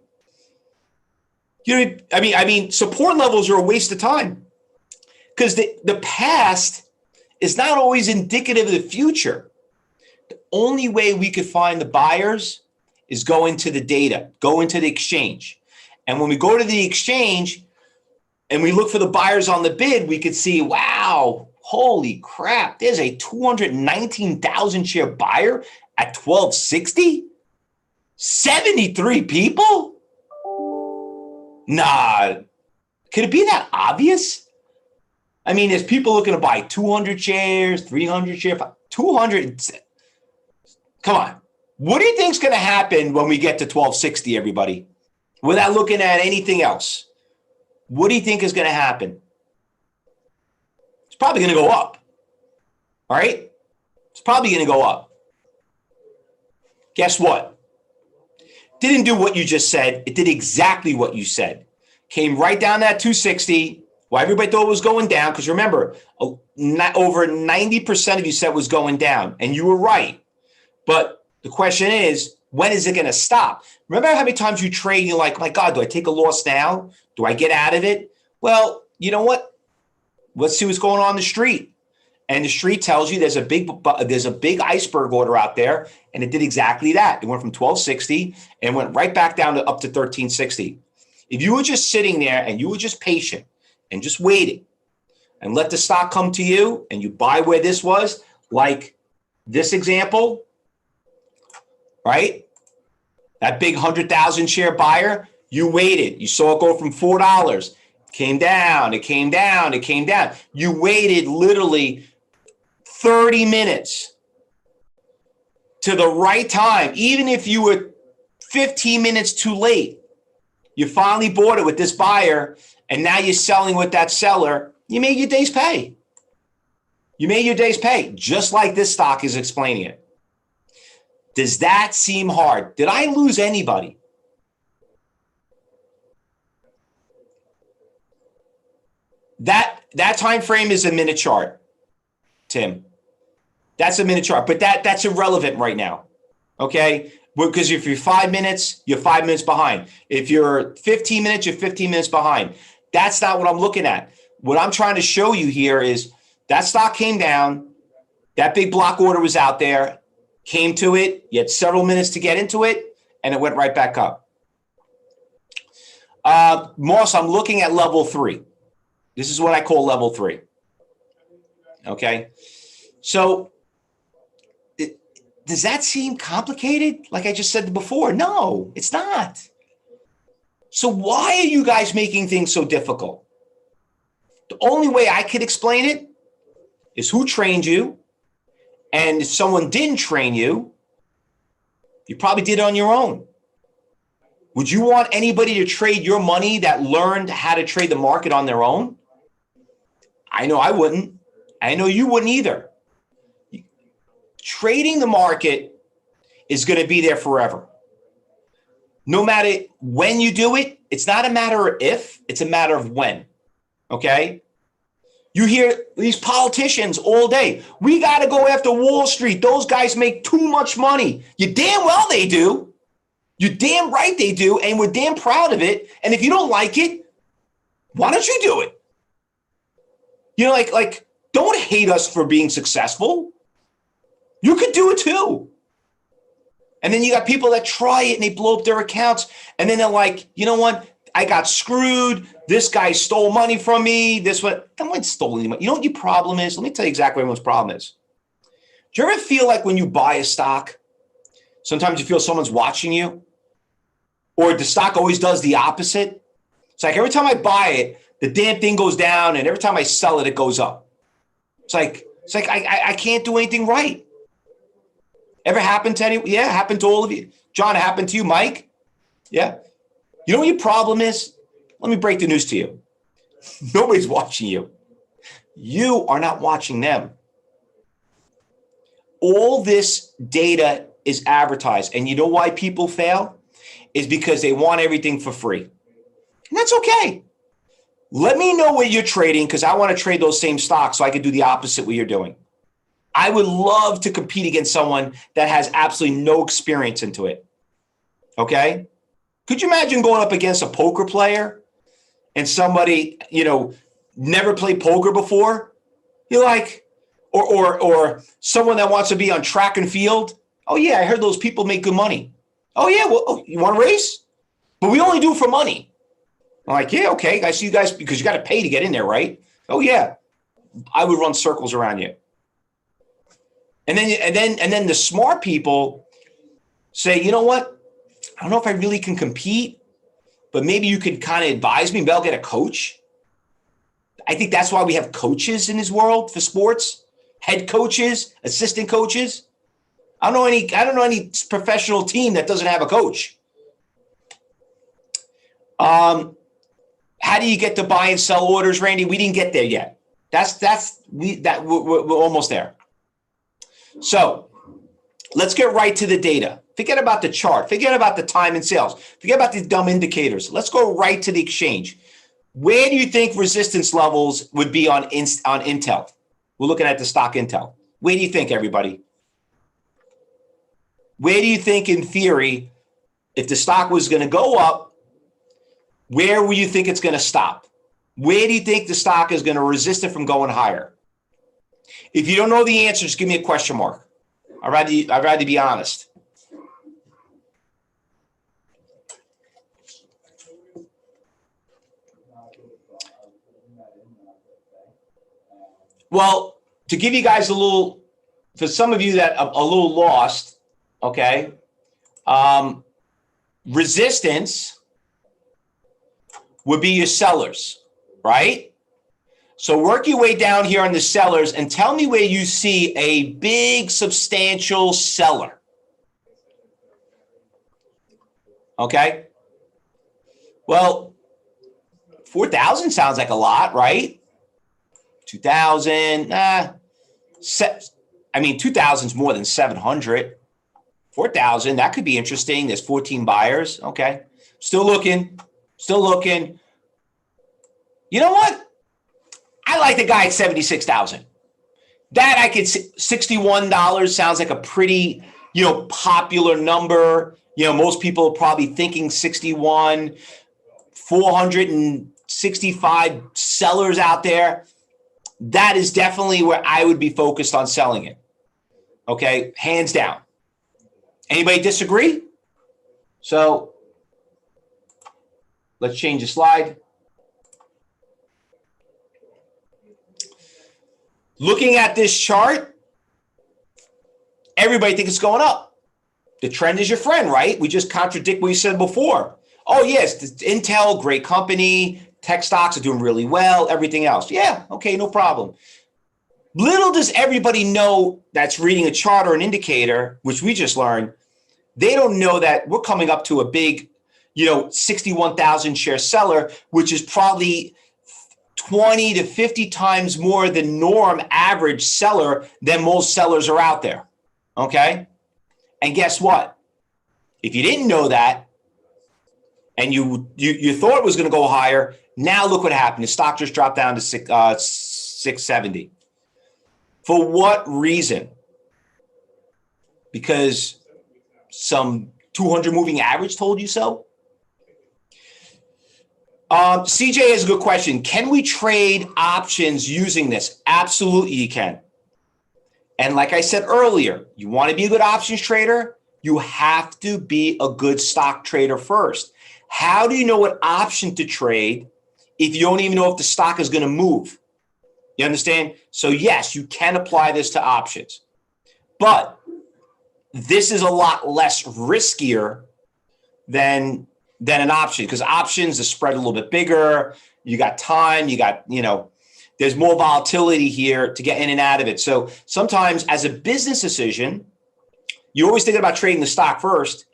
You know, I mean, support levels are a waste of time because the past is not always indicative of the future. The only way we could find the buyers is go into the data, go into the exchange. And when we go to the exchange and we look for the buyers on the bid, we could see, wow, holy crap, there's a 219,000 share buyer at 1260? 73 people? Nah, could it be that obvious? I mean, there's people looking to buy 200 shares, 300 shares, 200. Come on. What do you think is going to happen when we get to 1260, everybody? Without looking at anything else. What do you think is going to happen? It's probably going to go up. All right? It's probably going to go up. Guess what? Didn't do what you just said. It did exactly what you said. Came right down that 260. Well, everybody thought it was going down because remember, over 90% of you said it was going down, and you were right. But the question is, when is it going to stop? Remember how many times you trade and you're like, my God, do I take a loss now? Do I get out of it? Well, you know what? Let's see what's going on in the street. And the street tells you there's a big iceberg order out there, and it did exactly that. It went from 1260 and went right back down to up to 1360. If you were just sitting there and you were just patient and just waiting and let the stock come to you and you buy where this was, like this example, right? That big 100,000 share buyer, you waited. You saw it go from $4. Came down, it came down, it came down. You waited literally 30 minutes to the right time. Even if you were 15 minutes too late, you finally bought it with this buyer, and now you're selling with that seller. You made your day's pay. You made your day's pay, just like this stock is explaining it. Does that seem hard? Did I lose anybody? That time frame is a minute chart, Tim. That's a minute chart, but that's irrelevant right now, okay? Because if you're 5 minutes, you're 5 minutes behind. If you're 15 minutes, you're 15 minutes behind. That's not what I'm looking at. What I'm trying to show you here is that stock came down, that big block order was out there, came to it, you had several minutes to get into it, and it went right back up. Moss, I'm looking at level 3. This is what I call level 3. Okay. So does that seem complicated? Like I just said before, no, it's not. So why are you guys making things so difficult? The only way I could explain it is who trained you. And if someone didn't train you, you probably did it on your own. Would you want anybody to trade your money that learned how to trade the market on their own? I know I wouldn't. I know you wouldn't either. Trading the market is going to be there forever. No matter when you do it, it's not a matter of if, it's a matter of when. Okay? You hear these politicians all day. We got to go after Wall Street. Those guys make too much money. You damn well they do. You're damn right they do, and we're damn proud of it. And if you don't like it, Why don't you do it? You know, like don't hate us for being successful. You could do it too. And then you got people that try it and they blow up their accounts. And then they're like, you know what? I got screwed. This guy stole money from me. This one, no one stole any money. You know what your problem is? Let me tell you exactly what everyone's problem is. Do you ever feel like when you buy a stock, sometimes you feel someone's watching you? Or the stock always does the opposite? It's like every time I buy it, the damn thing goes down, and every time I sell it, it goes up. It's like I can't do anything right. Ever happened to anyone? Yeah, happened to all of you. John, happened to you, Mike? Yeah. You know what your problem is? Let me break the news to you. Nobody's watching you. You are not watching them. All this data is advertised. And you know why people fail? Is because they want everything for free. And that's okay. Let me know what you're trading, because I want to trade those same stocks so I can do the opposite what you're doing. I would love to compete against someone that has absolutely no experience into it. Okay? Could you imagine going up against a poker player and somebody, you know, never played poker before? You're like, or someone that wants to be on track and field. Oh yeah, I heard those people make good money. Oh yeah, well, you want to race? But we only do it for money. I'm like, yeah, okay. I see you guys, because you got to pay to get in there, right? Oh yeah. I would run circles around you. And then the smart people say, you know what? I don't know if I really can compete, but maybe you could kind of advise me. Maybe I'll get a coach. I think that's why we have coaches in this world for sports, head coaches, assistant coaches. I don't know any professional team that doesn't have a coach. How do you get to buy and sell orders, Randy? We didn't get there yet. We're almost there. So let's get right to the data. Forget about the chart. Forget about the time and sales. Forget about these dumb indicators. Let's go right to the exchange. Where do you think resistance levels would be on Intel? We're looking at the stock Intel. Where do you think, everybody? Where do you think, in theory, if the stock was going to go up, where will you think it's going to stop? Where do you think the stock is going to resist it from going higher? If you don't know the answer, just give me a question mark. I'd rather be honest. Well, to give you guys a little, for some of you that are a little lost, okay, resistance would be your sellers, right? So work your way down here on the sellers and tell me where you see a big, substantial seller. Okay. Well, 4,000 sounds like a lot, right? 2,000, I mean, 2,000 is more than 700. 4,000, that could be interesting. There's 14 buyers. Okay. Still looking. You know what? I like the guy at 76,000. That I could see. $61 sounds like a pretty, popular number. Most people are probably thinking 61, 465 sellers out there. That is definitely where I would be focused on selling it. Okay, hands down. Anybody disagree? So let's change the slide. Looking at this chart, everybody thinks it's going up. The trend is your friend, right? We just contradict what you said before. Oh, yes, Intel, great company. Tech stocks are doing really well. Everything else. Yeah, okay, no problem. Little does everybody know that's reading a chart or an indicator, which we just learned, they don't know that we're coming up to a big, 61,000 share seller, which is probably 20 to 50 times more than norm average seller than most sellers are out there. Okay. And guess what? If you didn't know that and you thought it was going to go higher, now look what happened. The stock just dropped down to 670. For what reason? Because some 200 moving average told you so? CJ has a good question. Can we trade options using this? Absolutely, you can. And like I said earlier, you want to be a good options trader, you have to be a good stock trader first. How do you know what option to trade if you don't even know if the stock is going to move? You understand? So yes, you can apply this to options, but this is a lot less riskier than an option, because options are spread a little bit bigger. You got time, you got, there's more volatility here to get in and out of it. So sometimes as a business decision, you're always thinking about trading the stock first.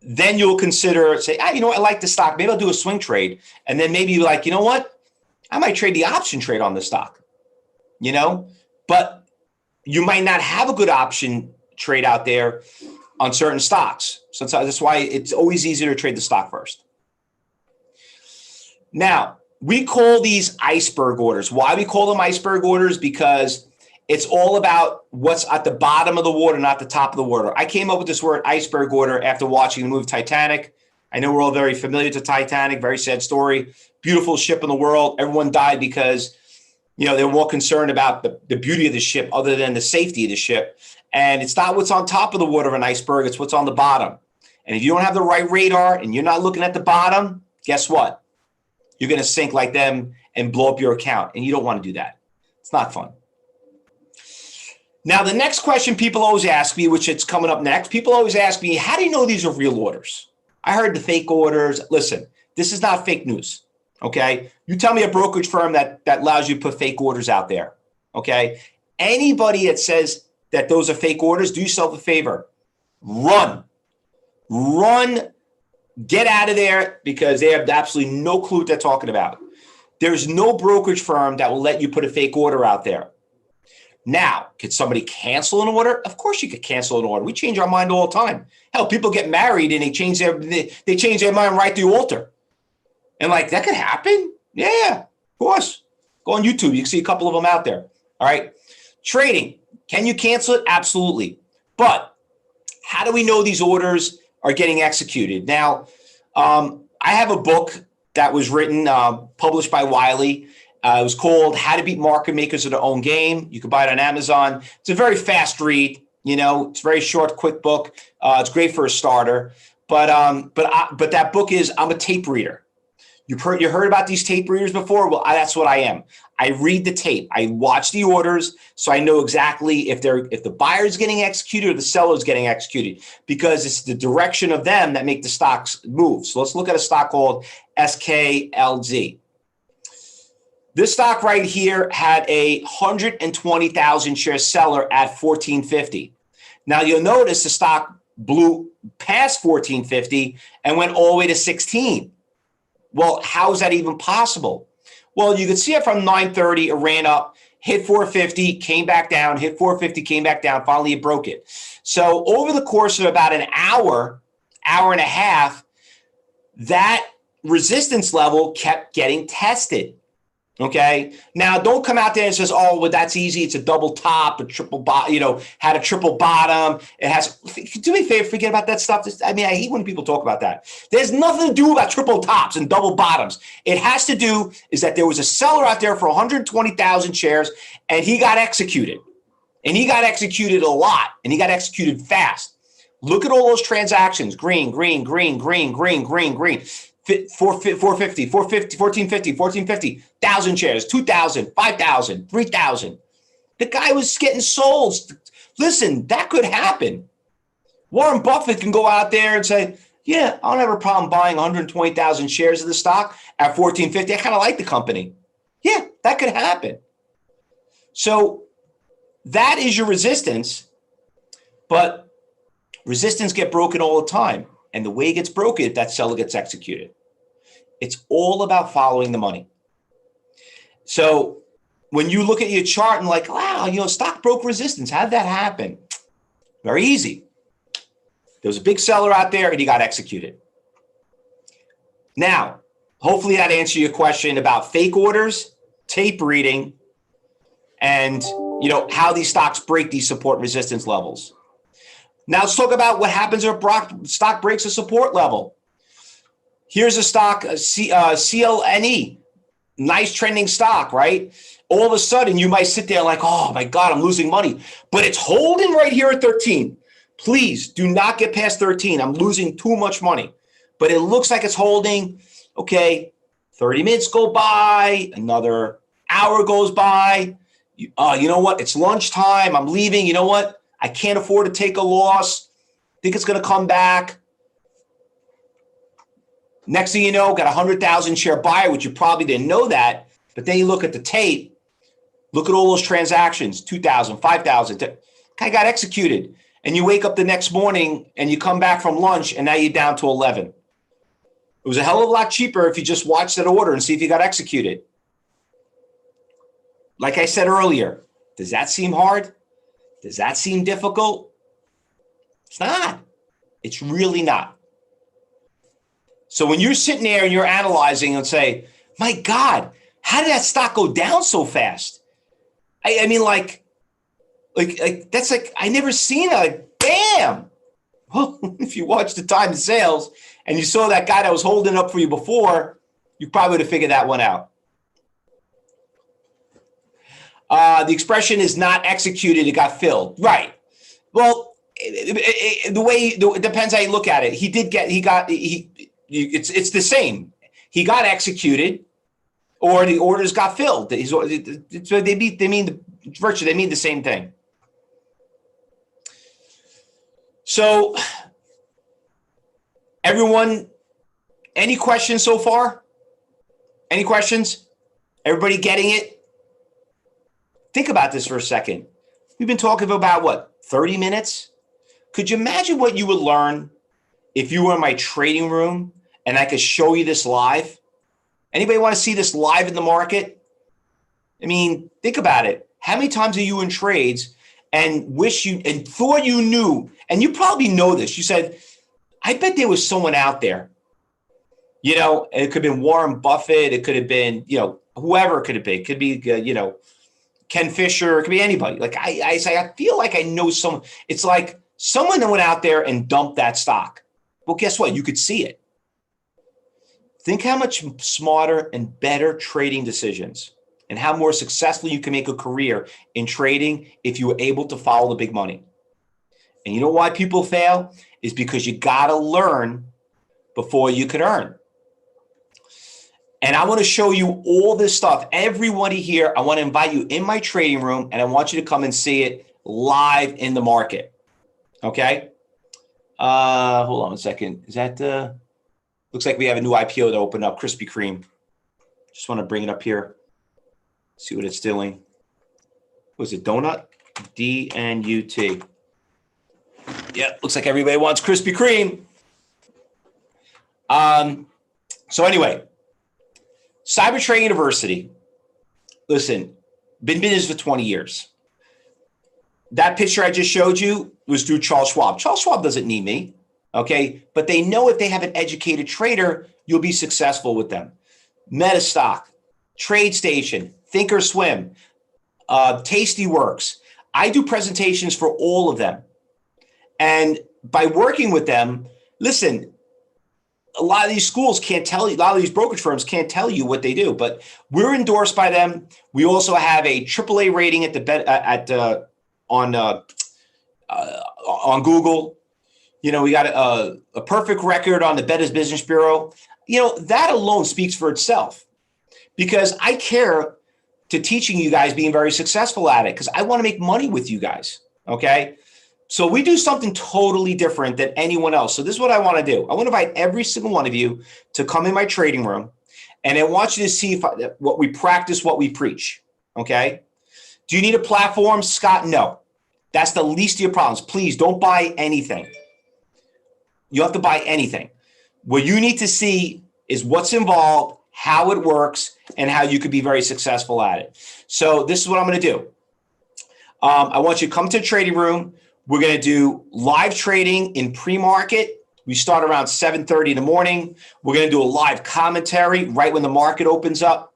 Then you'll consider, say, I like the stock. Maybe I'll do a swing trade. And then maybe you're like, you know what? I might trade the option trade on the stock, but you might not have a good option trade out there on certain stocks. So that's why it's always easier to trade the stock first. Now, we call these iceberg orders. Why we call them iceberg orders? Because it's all about what's at the bottom of the water, not the top of the water. I came up with this word iceberg order after watching the movie Titanic. I know we're all very familiar to Titanic, very sad story, beautiful ship in the world. Everyone died because, they were more concerned about the beauty of the ship other than the safety of the ship. And it's not what's on top of the water of an iceberg, it's what's on the bottom. And if you don't have the right radar and you're not looking at the bottom, guess what? You're going to sink like them and blow up your account. And you don't want to do that. It's not fun. Now, the next question people always ask me, which it's coming up next, people always ask me, how do you know these are real orders? I heard the fake orders. Listen, this is not fake news, okay? You tell me a brokerage firm that allows you to put fake orders out there, okay? Anybody that says that those are fake orders, do yourself a favor. Run, get out of there, because they have absolutely no clue what they're talking about. There's no brokerage firm that will let you put a fake order out there. Now, could somebody cancel an order? Of course you could cancel an order. We change our mind all the time. Hell, people get married and they change their mind right at the altar. And that could happen? Yeah, of course. Go on YouTube. You can see a couple of them out there. All right. Trading. Can you cancel it? Absolutely. But how do we know these orders are getting executed? Now, I have a book that was written, published by Wiley. It was called How to Beat Market Makers at Their Own Game. You can buy it on Amazon. It's a very fast read. It's a very short, quick book. It's great for a starter. But that book is, I'm a tape reader. You heard about these tape readers before? Well, that's what I am. I read the tape. I watch the orders, so I know exactly if the buyer's getting executed or the seller's getting executed, because it's the direction of them that make the stocks move. So let's look at a stock called SKLZ. This stock right here had a 120,000 share seller at 1450. Now you'll notice the stock blew past 1450 and went all the way to 16. Well, how is that even possible? Well, you can see it from 930, it ran up, hit 450, came back down, hit 450, came back down, finally it broke it. So over the course of about an hour and a half, that resistance level kept getting tested. Okay. Now don't come out there and says, oh, well, that's easy. It's a double top, a triple bottom, had a triple bottom. It has, do me a favor, forget about that stuff. I hate when people talk about that. There's nothing to do about triple tops and double bottoms. It has to do is that there was a seller out there for 120,000 shares and he got executed. And he got executed a lot and he got executed fast. Look at all those transactions. Green, green, green, green, green, green, green. 450, 450, 1450, 1450, 1,000 shares, 2,000, 5,000, 3,000. The guy was getting sold. Listen, that could happen. Warren Buffett can go out there and say, yeah, I don't have a problem buying 120,000 shares of the stock at 1450. I kind of like the company. Yeah, that could happen. So that is your resistance, but resistance get broken all the time. And the way it gets broken, if that seller gets executed. It's all about following the money. So when you look at your chart and wow, stock broke resistance, how did that happen? Very easy. There was a big seller out there and he got executed. Now, hopefully that answers your question about fake orders, tape reading, and how these stocks break these support resistance levels. Now let's talk about what happens if a stock breaks a support level. Here's a stock, CLNE, nice trending stock, right? All of a sudden, you might sit there like, oh my God, I'm losing money. But it's holding right here at 13. Please do not get past 13. I'm losing too much money. But it looks like it's holding. Okay, 30 minutes go by, another hour goes by. You know what? It's lunchtime. I'm leaving. You know what? I can't afford to take a loss. Think it's going to come back. Next thing you know, got a 100,000 share buyer, which you probably didn't know that. But then you look at the tape, look at all those transactions, 2,000, 5,000. Guy got executed. And you wake up the next morning and you come back from lunch and now you're down to 11. It was a hell of a lot cheaper if you just watched that order and see if you got executed. Like I said earlier, does that seem hard? Does that seem difficult? It's not. It's really not. So when you're sitting there and you're analyzing and say, my God, how did that stock go down so fast? I mean, like that's like, I never seen that. Like, bam. Well, if you watch the time of sales and you saw that guy that was holding up for you before, you probably would have figured that one out. The expression is not executed, it got filled. Right. Well, it depends how you look at it. It's the same. He got executed or the orders got filled. They mean the same thing. So everyone, any questions so far? Any questions? Everybody getting it? Think about this for a second. We've been talking for about what, 30 minutes? Could you imagine what you would learn if you were in my trading room and I could show you this live? Anybody want to see this live in the market? I mean, think about it. How many times are you in trades and thought you knew, and you probably know this. You said, I bet there was someone out there. You know, it could have been Warren Buffett. It could have been, whoever it could have been. It could be, Ken Fisher. It could be anybody. Like I say, I feel like I know someone. It's like someone that went out there and dumped that stock. Well, guess what? You could see it. Think how much smarter and better trading decisions and how more successful you can make a career in trading if you were able to follow the big money. And you know why people fail? Is because you got to learn before you can earn. And I want to show you all this stuff. Everybody here, I want to invite you in my trading room and I want you to come and see it live in the market. Okay? Hold on a second. Is that looks like we have a new IPO that opened up, Krispy Kreme. Just want to bring it up here. See what it's doing. Was it donut? DNUT. Yeah, looks like everybody wants Krispy Kreme. So anyway, Cybertrain University. Listen, been in business for 20 years. That picture I just showed you was through Charles Schwab. Charles Schwab doesn't need me, okay? But they know if they have an educated trader, you'll be successful with them. Metastock, TradeStation, Thinkorswim, Tastyworks. I do presentations for all of them. And by working with them, listen, a lot of these schools can't tell you, a lot of these brokerage firms can't tell you what they do, but we're endorsed by them. We also have a AAA rating on Google. You know, we got a perfect record on the Better Business Bureau. You know, that alone speaks for itself because I care to teaching you guys being very successful at it because I want to make money with you guys, okay? So we do something totally different than anyone else. So this is what I want to do. I want to invite every single one of you to come in my trading room, and I want you to see what we practice, what we preach, okay? Do you need a platform, Scott? No. That's the least of your problems. Please don't buy anything. You have to buy anything. What you need to see is what's involved, how it works, and how you could be very successful at it. So this is what I'm going to do. I want you to come to the trading room. We're going to do live trading in pre-market. We start around 7:30 in the morning. We're going to do a live commentary right when the market opens up.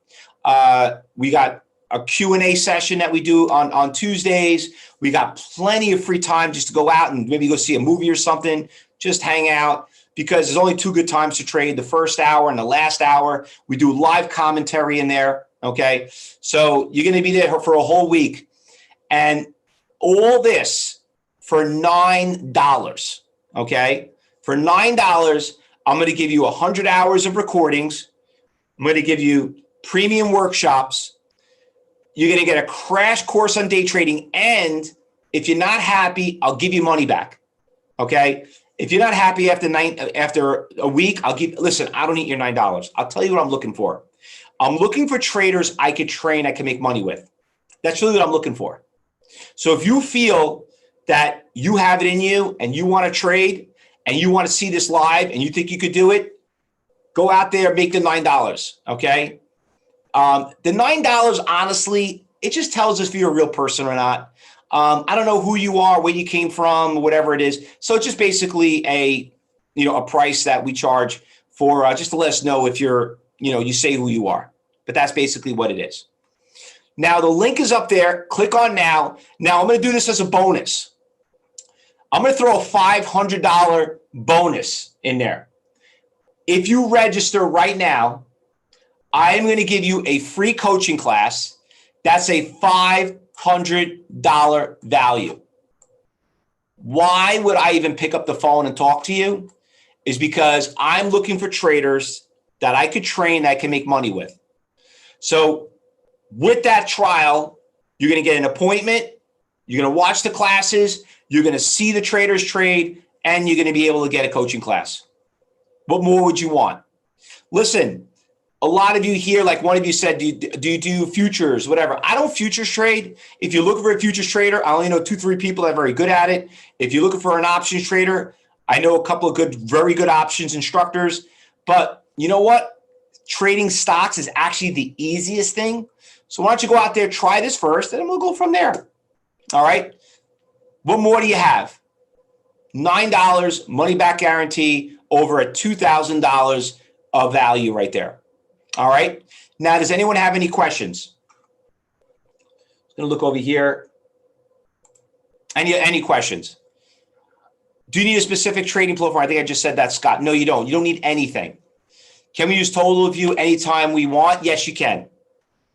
We got a Q&A session that we do on Tuesdays. We got plenty of free time just to go out and maybe go see a movie or something, just hang out. because there's only two good times to trade, the first hour and the last hour. We do live commentary in there, okay? So you're going to be there for a whole week. And all this for $9, okay? For $9, I'm going to give you 100 hours of recordings. I'm going to give you premium workshops. You're going to get a crash course on day trading. And if you're not happy, I'll give you money back, okay? If you're not happy after a week, listen, I don't need your $9. I'll tell you what I'm looking for. I'm looking for traders I could train, I can make money with. That's really what I'm looking for. So if you feel that you have it in you and you want to trade and you want to see this live and you think you could do it, go out there, make the $9, okay? The $9, honestly, it just tells us if you're a real person or not. I don't know who you are, where you came from, whatever it is. So it's just basically a price that we charge for just to let us know if you're, you say who you are. But that's basically what it is. Now, the link is up there. Click on now. Now, I'm going to do this as a bonus. I'm going to throw a $500 bonus in there. If you register right now, I am going to give you a free coaching class. That's a $500 value. Why would I even pick up the phone and talk to you? Is because I'm looking for traders that I could train, that I can make money with. So with that trial, you're going to get an appointment. You're going to watch the classes. You're going to see the traders trade, and you're going to be able to get a coaching class. What more would you want? Listen, a lot of you here, like one of you said, do you do futures, whatever? I don't futures trade. If you're looking for a futures trader, I only know 2-3 people that are very good at it. If you're looking for an options trader, I know a couple of very good options instructors. But you know what? Trading stocks is actually the easiest thing. So why don't you go out there, try this first, and then we'll go from there. All right? What more do you have? $9 money back guarantee, over a $2,000 of value right there. All right. Now, does anyone have any questions? I'm going to look over here. Any questions? Do you need a specific trading platform? I think I just said that, Scott. No, you don't. You don't need anything. Can we use Total View anytime we want? Yes, you can.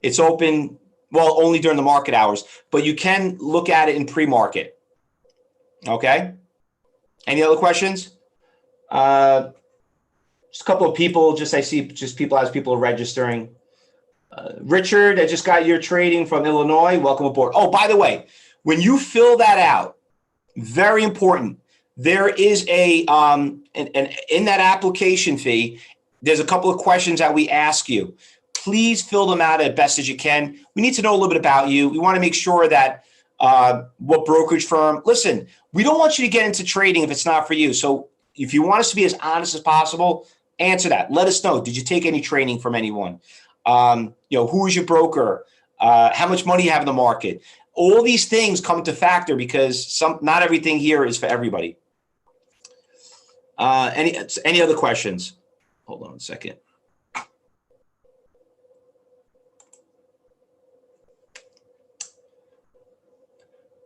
It's open, well, only during the market hours, but you can look at it in pre-market. Okay. Any other questions? Just a couple of people, I see people as people are registering. Richard, I just got your trading from Illinois. Welcome aboard. Oh, by the way, when you fill that out, very important, there is in that application fee, there's a couple of questions that we ask you. Please fill them out as best as you can. We need to know a little bit about you. We want to make sure that what brokerage firm. Listen, we don't want you to get into trading if it's not for you. So if you want us to be as honest as possible, answer that. Let us know. Did you take any training from anyone? Who is your broker? How much money you have in the market? All these things come to factor because not everything here is for everybody. Any other questions? Hold on a second.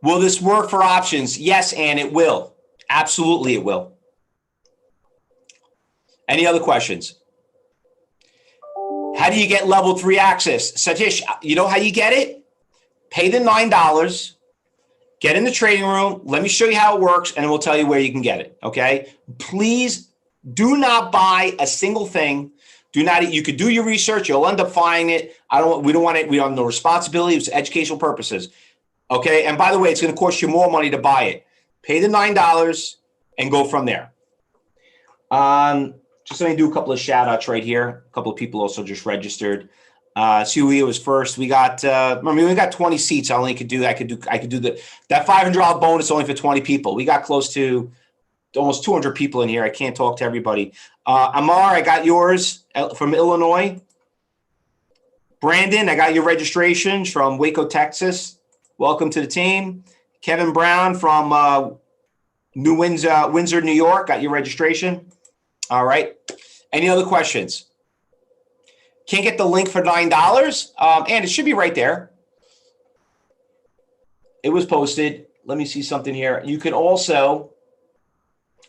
Will this work for options? Yes, and it will. Absolutely, it will. Any other questions? How do you get level 3 access? Satish, you know how you get it? Pay the $9, get in the trading room, let me show you how it works, and we'll tell you where you can get it, okay? Please do not buy a single thing. You could do your research, you'll end up finding it. We don't want it, we have no responsibility, it's educational purposes. Okay, and by the way, it's going to cost you more money to buy it. Pay the $9 and go from there. Just let me do a couple of shout outs right here. A couple of people also just registered. See who was first. We got, remember, we got 20 seats. I could do that $500 bonus only for 20 people. We got close to almost 200 people in here. I can't talk to everybody. Amar, I got yours from Illinois. Brandon, I got your registrations from Waco, Texas. Welcome to the team. Kevin Brown from New Windsor, New York. Got your registration. All right. Any other questions? Can't get the link for $9. And it should be right there. It was posted. Let me see something here. You can also,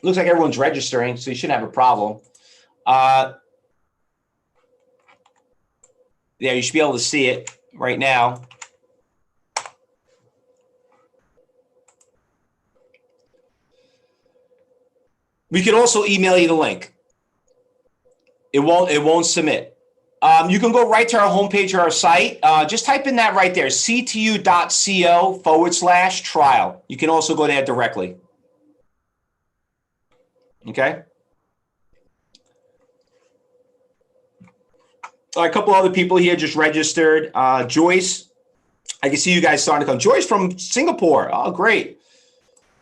Looks like everyone's registering, so you shouldn't have a problem. Yeah, you should be able to see it right now. We can also email you the link. It won't submit. You can go right to our homepage or our site. Just type in that right there, ctu.co/trial. You can also go there directly. Okay. A couple other people here just registered. Joyce, I can see you guys starting to come. Joyce from Singapore. Oh, great.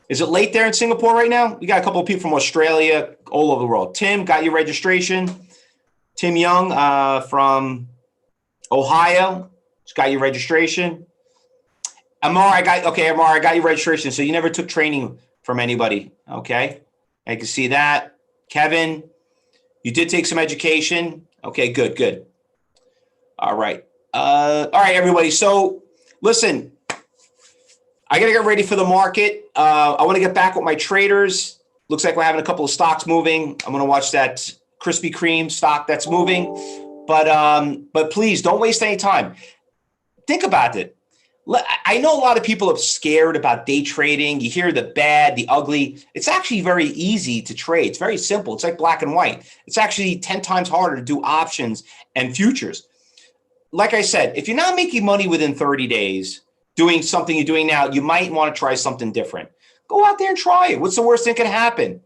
Is it late there in Singapore right now? We got a couple of people from Australia, all over the world. Tim, got your registration. Tim Young from Ohio, just got your registration. Amar, I got your registration. So you never took training from anybody. Okay. I can see that. Kevin, you did take some education. Okay, good, good. All right. All right, everybody. So listen, I got to get ready for the market. I want to get back with my traders. Looks like we're having a couple of stocks moving. I'm going to watch that Krispy Kreme stock that's moving. But please don't waste any time. Think about it. I know a lot of people are scared about day trading. You hear the bad, the ugly. It's actually very easy to trade. It's very simple. It's like black and white. It's actually 10 times harder to do options and futures. Like I said, if you're not making money within 30 days doing something you're doing now, you might want to try something different. Go out there and try it. What's the worst thing that can happen?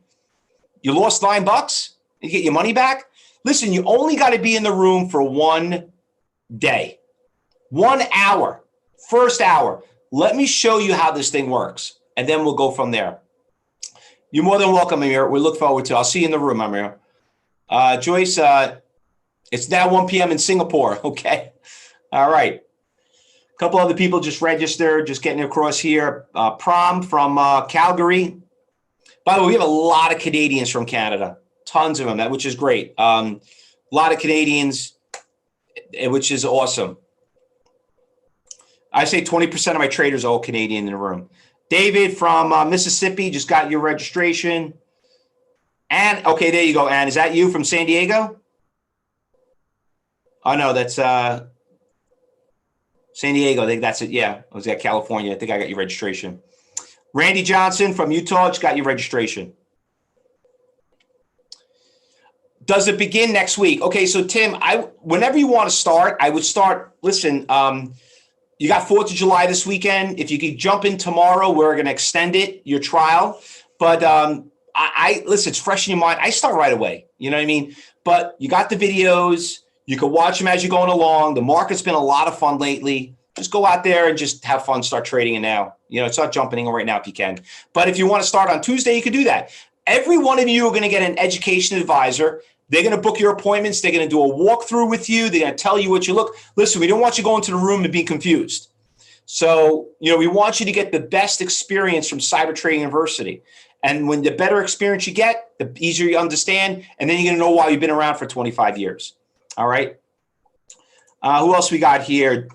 You lost $9? You get your money back? Listen, you only got to be in the room for 1 day, 1 hour. First hour, let me show you how this thing works, and then we'll go from there. You're more than welcome, Amir. We look forward to it. I'll see you in the room, Amir. Joyce, it's now 1 p.m. in Singapore. Okay. All right. A couple other people just registered, just getting across here. Prom from Calgary. By the way, we have a lot of Canadians from Canada, tons of them, which is great. A lot of Canadians, which is awesome. I say 20% of my traders are all Canadian in the room. David from Mississippi just got your registration. And okay, there you go, Ann. Is that you from San Diego? Oh, no, that's San Diego. I think that's it. Yeah, I was at California. I think I got your registration. Randy Johnson from Utah just got your registration. Does it begin next week? Okay, so Tim, whenever you want to start, I would start, listen, you got 4th of July this weekend. If you could jump in tomorrow, we're going to extend it, your trial. But listen, it's fresh in your mind. I start right away. You know what I mean? But you got the videos. You can watch them as you're going along. The market's been a lot of fun lately. Just go out there and just have fun. Start trading it now. You know, start jumping in right now if you can. But if you want to start on Tuesday, you can do that. Every one of you are going to get an education advisor. They're going to book your appointments. They're going to do a walkthrough with you. They're going to tell you what you look. Listen, we don't want you going to the room and being confused. So, you know, we want you to get the best experience from Cybertrain University. And when the better experience you get, the easier you understand. And then you're going to know why you've been around for 25 years. All right. Who else we got here?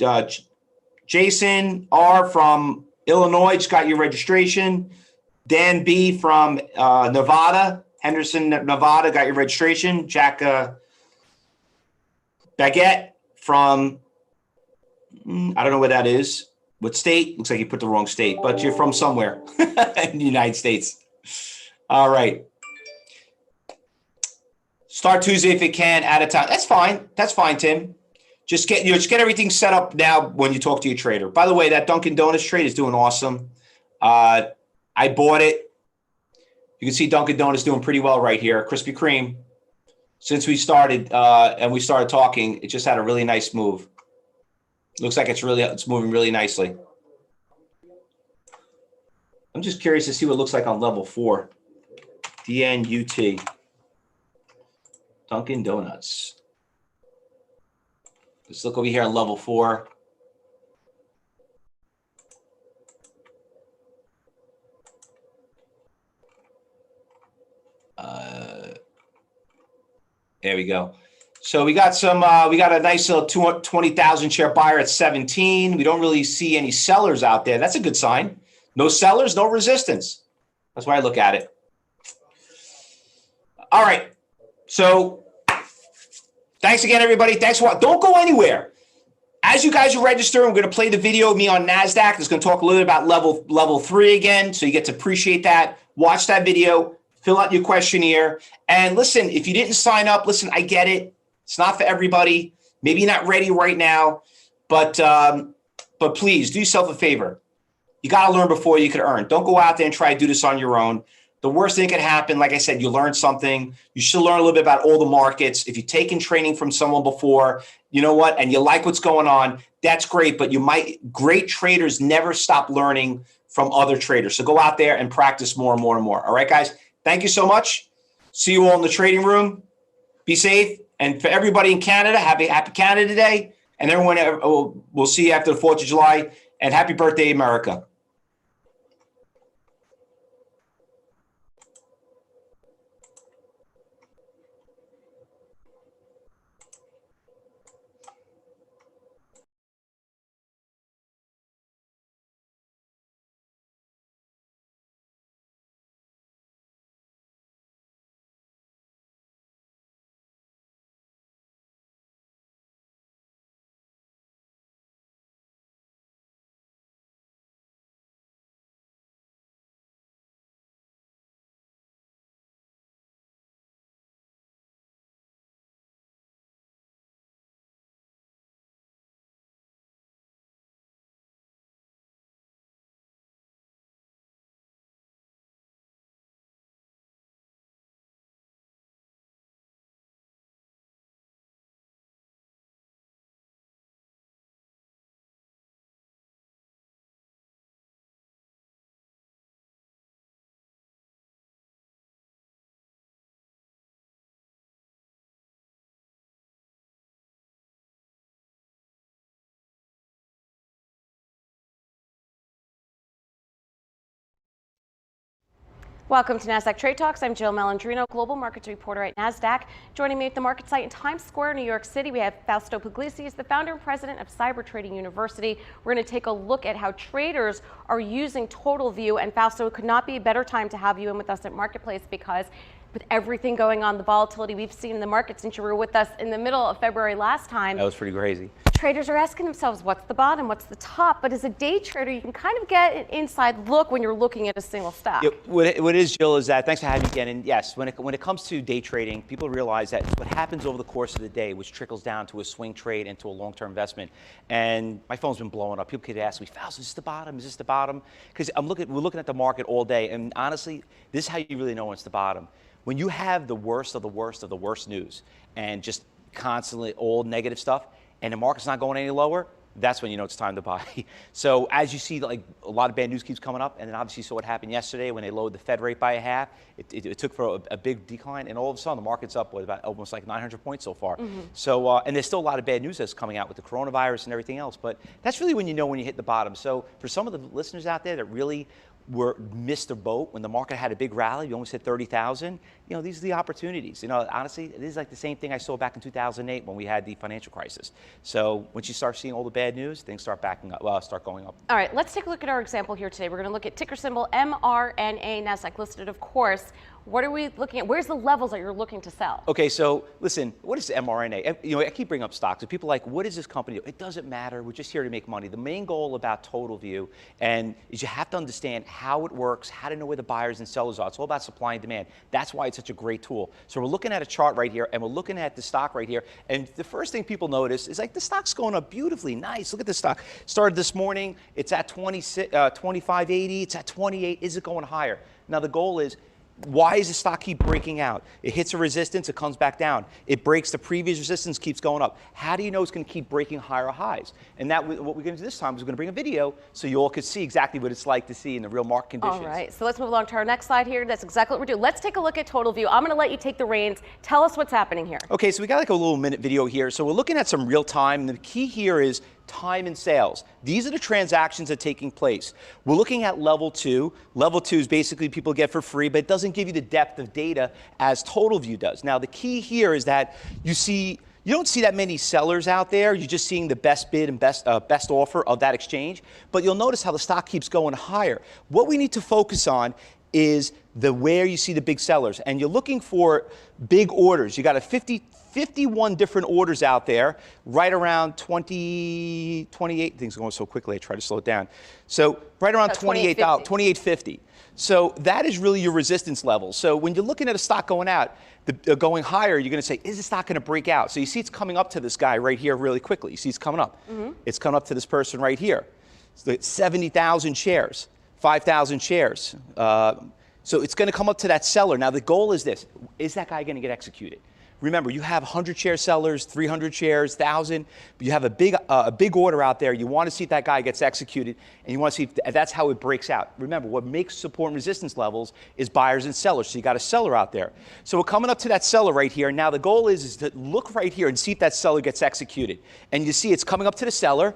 Jason R. from Illinois just got your registration. Dan B. from Nevada. Henderson, Nevada, got your registration. Jack Baguette from, I don't know where that is. What state? Looks like you put the wrong state, but you're from somewhere in the United States. All right. Start Tuesday if you can, out of time. That's fine. That's fine, Tim. Just get everything set up now when you talk to your trader. By the way, that Dunkin' Donuts trade is doing awesome. I bought it. You can see Dunkin' Donuts doing pretty well right here. Krispy Kreme, since we started and we started talking, it just had a really nice move. Looks like it's moving really nicely. I'm just curious to see what it looks like on level 4. DNUT. Dunkin' Donuts. Let's look over here on level 4. There we go. So we got we got a nice little 20,000 share buyer at 17. We don't really see any sellers out there. That's a good sign. No sellers, no resistance. That's why I look at it. All right. So thanks again, everybody. Thanks for watching. Don't go anywhere. As you guys are registering, we're going to play the video of me on NASDAQ. It's going to talk a little bit about level 3 again, so you get to appreciate that. Watch that video, fill out your questionnaire. And listen, if you didn't sign up, listen, I get it. It's not for everybody. Maybe you're not ready right now, but please do yourself a favor. You got to learn before you can earn. Don't go out there and try to do this on your own. The worst thing that could happen, like I said, you learn something. You should learn a little bit about all the markets. If you've taken training from someone before, you know what, and you like what's going on, that's great. But great traders never stop learning from other traders. So go out there and practice more and more and more. All right, guys, thank you so much. See you all in the trading room. Be safe. And for everybody in Canada, happy Canada Day. And everyone, we'll see you after the 4th of July. And happy birthday, America. Welcome to NASDAQ Trade Talks. I'm Jill Malandrino, Global Markets Reporter at NASDAQ. Joining me at the market site in Times Square, New York City, we have Fausto Pugliese. He's the founder and president of Cybertrain University. We're going to take a look at how traders are using Total View. And Fausto, it could not be a better time to have you in with us at Marketplace, because with everything going on, the volatility we've seen in the market since you were with us in the middle of February last time. That was pretty crazy. Traders are asking themselves, what's the bottom, what's the top? But as a day trader, you can kind of get an inside look when you're looking at a single stock. Yeah, what it is, Jill, is that, thanks for having me again. And yes, when it comes to day trading, people realize that what happens over the course of the day, which trickles down to a swing trade and to a long-term investment. And my phone's been blowing up. People could ask me, Fausto, is this the bottom? Is this the bottom? Because we're looking at the market all day. And honestly, this is how you really know when it's the bottom. When you have the worst of the worst of the worst news and just constantly all negative stuff, and the market's not going any lower, that's when you know it's time to buy. So as you see, like, a lot of bad news keeps coming up, and then obviously you saw what happened yesterday when they lowered the Fed rate by a half. It took for a big decline, and all of a sudden the market's up with about almost like 900 points so far. So, and there's still a lot of bad news that's coming out with the coronavirus and everything else, but that's really when you know when you hit the bottom. So for some of the listeners out there that really missed the boat when the market had a big rally, you almost hit 30,000. You know, these are the opportunities. You know, honestly, it is like the same thing I saw back in 2008 when we had the financial crisis. So once you start seeing all the bad news, things start backing up, start going up. All right, let's take a look at our example here today. We're going to look at ticker symbol MRNA, NASDAQ listed, of course. What are we looking at? Where's the levels that you're looking to sell? Okay, so listen, what is mRNA? You know, I keep bringing up stocks. So people are like, what is this company do? It doesn't matter. We're just here to make money. The main goal about Total View is you have to understand how it works, how to know where the buyers and sellers are. It's all about supply and demand. That's why it's such a great tool. So we're looking at a chart right here, and we're looking at the stock right here. And the first thing people notice is, like, the stock's going up beautifully. Nice. Look at the stock. Started this morning. It's at 25.80. It's at 28. Is it going higher? Now the goal is, why does the stock keep breaking out? It hits a resistance, it comes back down. It breaks the previous resistance, keeps going up. How do you know it's going to keep breaking higher highs? And what we're going to do this time is we're going to bring a video so you all could see exactly what it's like to see in the real market conditions. All right, so let's move along to our next slide here. That's exactly what we're doing. Let's take a look at Total View. I'm going to let you take the reins. Tell us what's happening here. Okay, so we got like a little minute video here. So we're looking at some real time. And the key here is time and sales. These are the transactions that are taking place. We're looking at level 2. Level 2 is basically people get for free, but it doesn't give you the depth of data as Total View does. Now, the key here is that you don't see that many sellers out there. You're just seeing the best bid and best offer of that exchange. But you'll notice how the stock keeps going higher. What we need to focus on is where you see the big sellers. And you're looking for big orders. You got a 51 different orders out there, right around 28, things are going so quickly, I try to slow it down. So right around $28.50. So that is really your resistance level. So when you're looking at a stock going out, going higher, you're going to say, is the stock going to break out? So you see it's coming up to this guy right here really quickly. You see it's coming up. It's coming up to this person right here. So 70,000 shares, 5,000 shares. So it's going to come up to that seller. Now the goal is this, is that guy going to get executed? Remember, you have 100 share sellers, 300 shares, 1,000, but you have a big order out there. You want to see if that guy gets executed, and you want to see if that's how it breaks out. Remember, what makes support and resistance levels is buyers and sellers. So you got a seller out there. So we're coming up to that seller right here. Now the goal is to look right here and see if that seller gets executed. And you see it's coming up to the seller,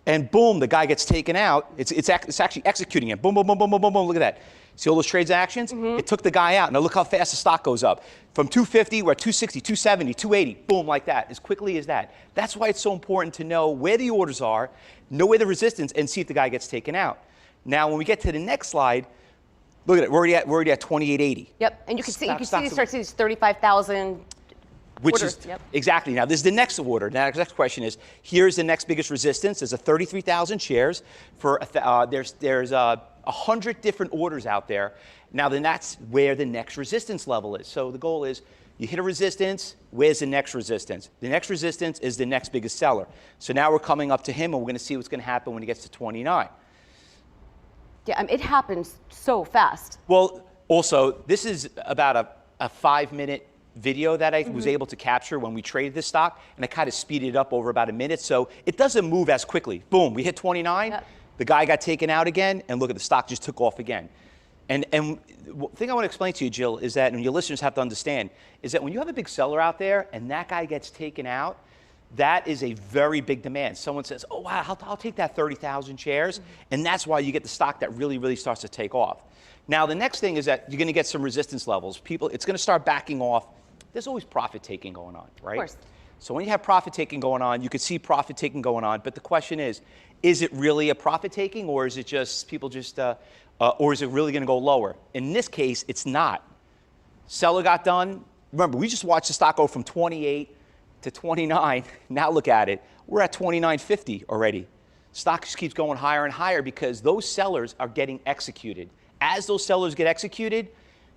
and boom, the guy gets taken out. It's actually executing it. Boom, boom, boom, boom, boom, boom, boom. Look at that. See all those trades actions? It took the guy out. Now look how fast the stock goes up. From 250, we're at 260, 270, 280, boom, like that, as quickly as that. That's why it's so important to know where the orders are, know where the resistance, and see if the guy gets taken out. Now, when we get to the next slide, look at it. We're already at 2880. Yep, and you can see these 35,000 Which orders. is, exactly. Now, this is the next order. Now, the next question is, here's the next biggest resistance. There's a 33,000 shares. There's 100 different orders out there. Now, then that's where the next resistance level is. So the goal is, you hit a resistance, where's the next resistance? The next resistance is the next biggest seller. So now we're coming up to him, and we're going to see what's going to happen when he gets to 29. Yeah, it happens so fast. Well, also, this is about a 5-minute video that I was able to capture when we traded this stock, and I kind of speeded it up over about a minute, so it doesn't move as quickly. Boom, we hit 29, the guy got taken out again, and look at the stock just took off again. And the thing I want to explain to you, Jill, is that, and your listeners have to understand, is that when you have a big seller out there and that guy gets taken out, that is a very big demand. Someone says, oh, wow, I'll take that 30,000 shares, and that's why you get the stock that really, really starts to take off. Now, the next thing is that you're going to get some resistance levels. It's going to start backing off. There's always profit taking going on, right? Of course. So when you have profit taking going on, you could see profit taking going on, but the question is it really a profit taking, or is it just people just, or is it really going to go lower? In this case, it's not. Seller got done. Remember, we just watched the stock go from 28 to 29. Now look at it. We're at 29.50 already. Stock just keeps going higher and higher because those sellers are getting executed. As those sellers get executed,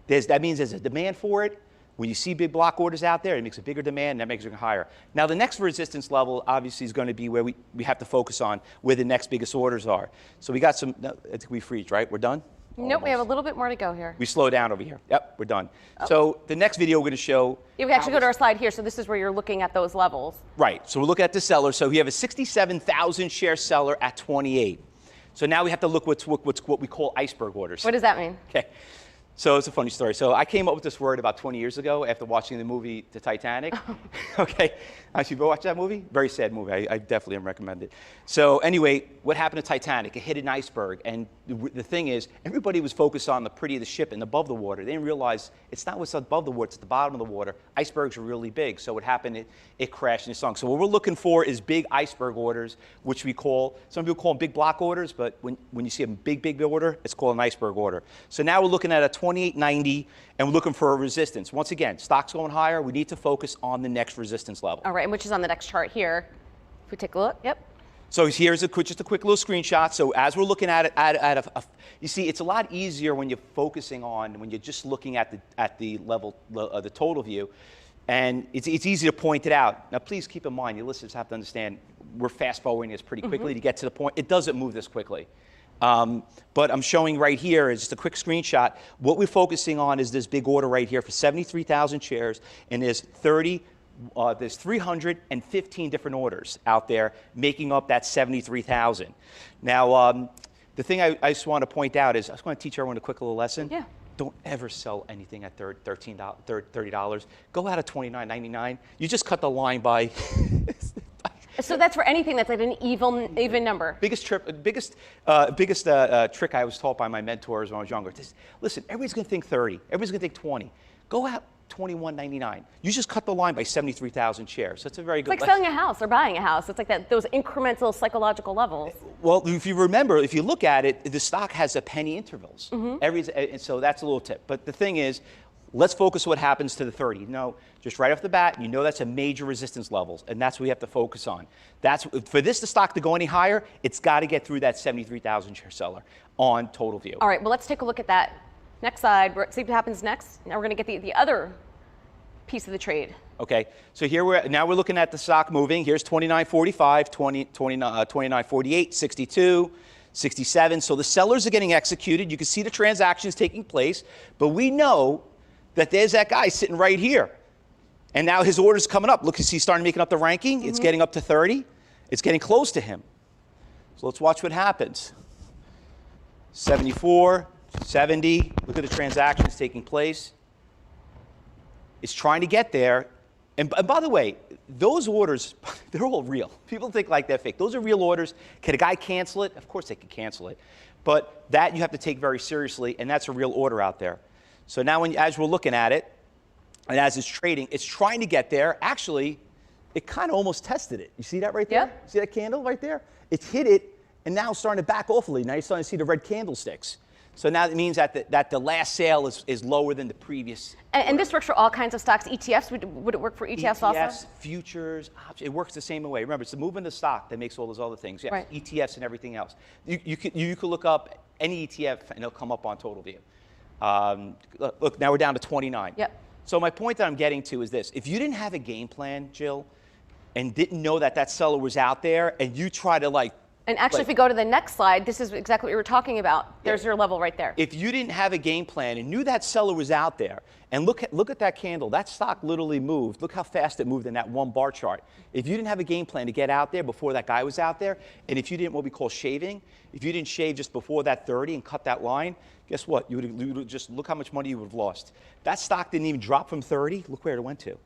that means there's a demand for it. When you see big block orders out there, it makes a bigger demand, and that makes it higher. Now, the next resistance level, obviously, is going to be where we have to focus on where the next biggest orders are. So we got some, I think we freeze, right? We're done? Nope, we have a little bit more to go here. We slow down over here. Yep, we're done. So the next video we're going to show. You can actually go to our slide here. So this is where you're looking at those levels. Right. So we're looking at the seller. So we have a 67,000 share seller at 28. So now we have to look what we call iceberg orders. What does that mean? Okay. So it's a funny story. So I came up with this word about 20 years ago after watching the movie The Titanic. Okay. Actually, go watch that movie. Very sad movie. I definitely recommend it. So anyway, what happened to Titanic? It hit an iceberg. And the thing is, everybody was focused on the pretty of the ship and above the water. They didn't realize it's not what's above the water, it's at the bottom of the water. Icebergs are really big. So what happened, it crashed and it sunk. So what we're looking for is big iceberg orders, which we call, some people call them big block orders, but when you see a big order, it's called an iceberg order. So now we're looking at a 28.90, and we're looking for a resistance. Once again, stock's going higher, we need to focus on the next resistance level. All right, and which is on the next chart here. If we take a look, yep. So here's just a quick little screenshot. So as we're looking at it, you see, it's a lot easier when you're focusing on, when you're just looking at the level, the total view, and it's easy to point it out. Now, please keep in mind, your listeners have to understand, we're fast forwarding this pretty quickly to get to the point. It doesn't move this quickly. But I'm showing right here is just a quick screenshot. What we're focusing on is this big order right here for 73,000 shares, and there's 315 different orders out there making up that 73,000. Now, the thing I just want to point out is, I just want to teach everyone a quick little lesson. Yeah. Don't ever sell anything at $30. Go out at $29.99. You just cut the line by. So that's for anything that's like an even number. Biggest trick I was taught by my mentors when I was younger. Listen, everybody's going to think 30. Everybody's going to think 20. Go out $21.99. You just cut the line by 73,000 shares. That's a very good. It's like selling a house or buying a house. It's like that, those incremental psychological levels. Well, if you remember, if you look at it, the stock has a penny intervals. And so that's a little tip. But the thing is, let's focus on what happens to the 30. You know, just right off the bat, you know that's a major resistance levels, and that's what we have to focus on. That's for the stock to go any higher, it's got to get through that 73,000 share seller on total view. All right, well, let's take a look at that next side. See what happens next. Now we're going to get the other piece of the trade. Okay, so here now we're looking at the stock moving. Here's 29.45, 29.48, 62, 67. So the sellers are getting executed. You can see the transactions taking place, but we know that there's that guy sitting right here. And now his order's coming up. Look, he's starting making up the ranking. It's getting up to 30. It's getting close to him. So let's watch what happens. 74, 70. Look at the transactions taking place. It's trying to get there. And by the way, those orders, they're all real. People think like they're fake. Those are real orders. Can a guy cancel it? Of course they can cancel it. But that you have to take very seriously, and that's a real order out there. So now as we're looking at it, and as it's trading, it's trying to get there. Actually, it kind of almost tested it. You see that right there? Yeah. See that candle right there? It's hit it, and now it's starting to back off a little. Now you're starting to see the red candlesticks. So now it means that the last sale is lower than the previous. And this works for all kinds of stocks. ETFs, would it work for ETFs also? ETFs, futures, options, it works the same way. Remember, it's the movement of the stock that makes all those other things. Yes, right. ETFs and everything else. You could look up any ETF, and it'll come up on total view. Look, now we're down to 29. Yep. So my point that I'm getting to is this. If you didn't have a game plan, Jill, and didn't know that seller was out there, and you try to And actually, if we go to the next slide, this is exactly what you were talking about. There's your level right there. If you didn't have a game plan and knew that seller was out there, and look at that candle, that stock literally moved. Look how fast it moved in that one bar chart. If you didn't have a game plan to get out there before that guy was out there, and if you didn't what we call shaving, if you didn't shave just before that 30 and cut that line, guess what? You would just look how much money you would have lost. That stock didn't even drop from 30. Look where it went to.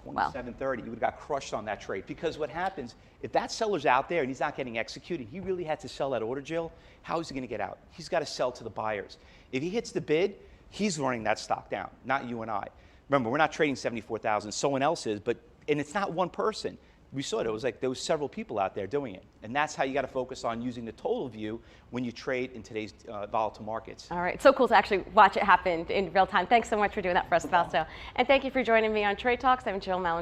27.30, you would have got crushed on that trade. Because what happens, if that seller's out there and he's not getting executed, he really had to sell that order, Jill, how is he going to get out? He's got to sell to the buyers. If he hits the bid, he's running that stock down, not you and I. Remember, we're not trading 74,000, someone else is, and it's not one person. We saw there was several people out there doing it. And that's how you got to focus on using the total view when you trade in today's volatile markets. All right, so cool to actually watch it happen in real time. Thanks so much for doing that for us, Fausto. And thank you for joining me on Trade Talks. I'm Jill Mellon.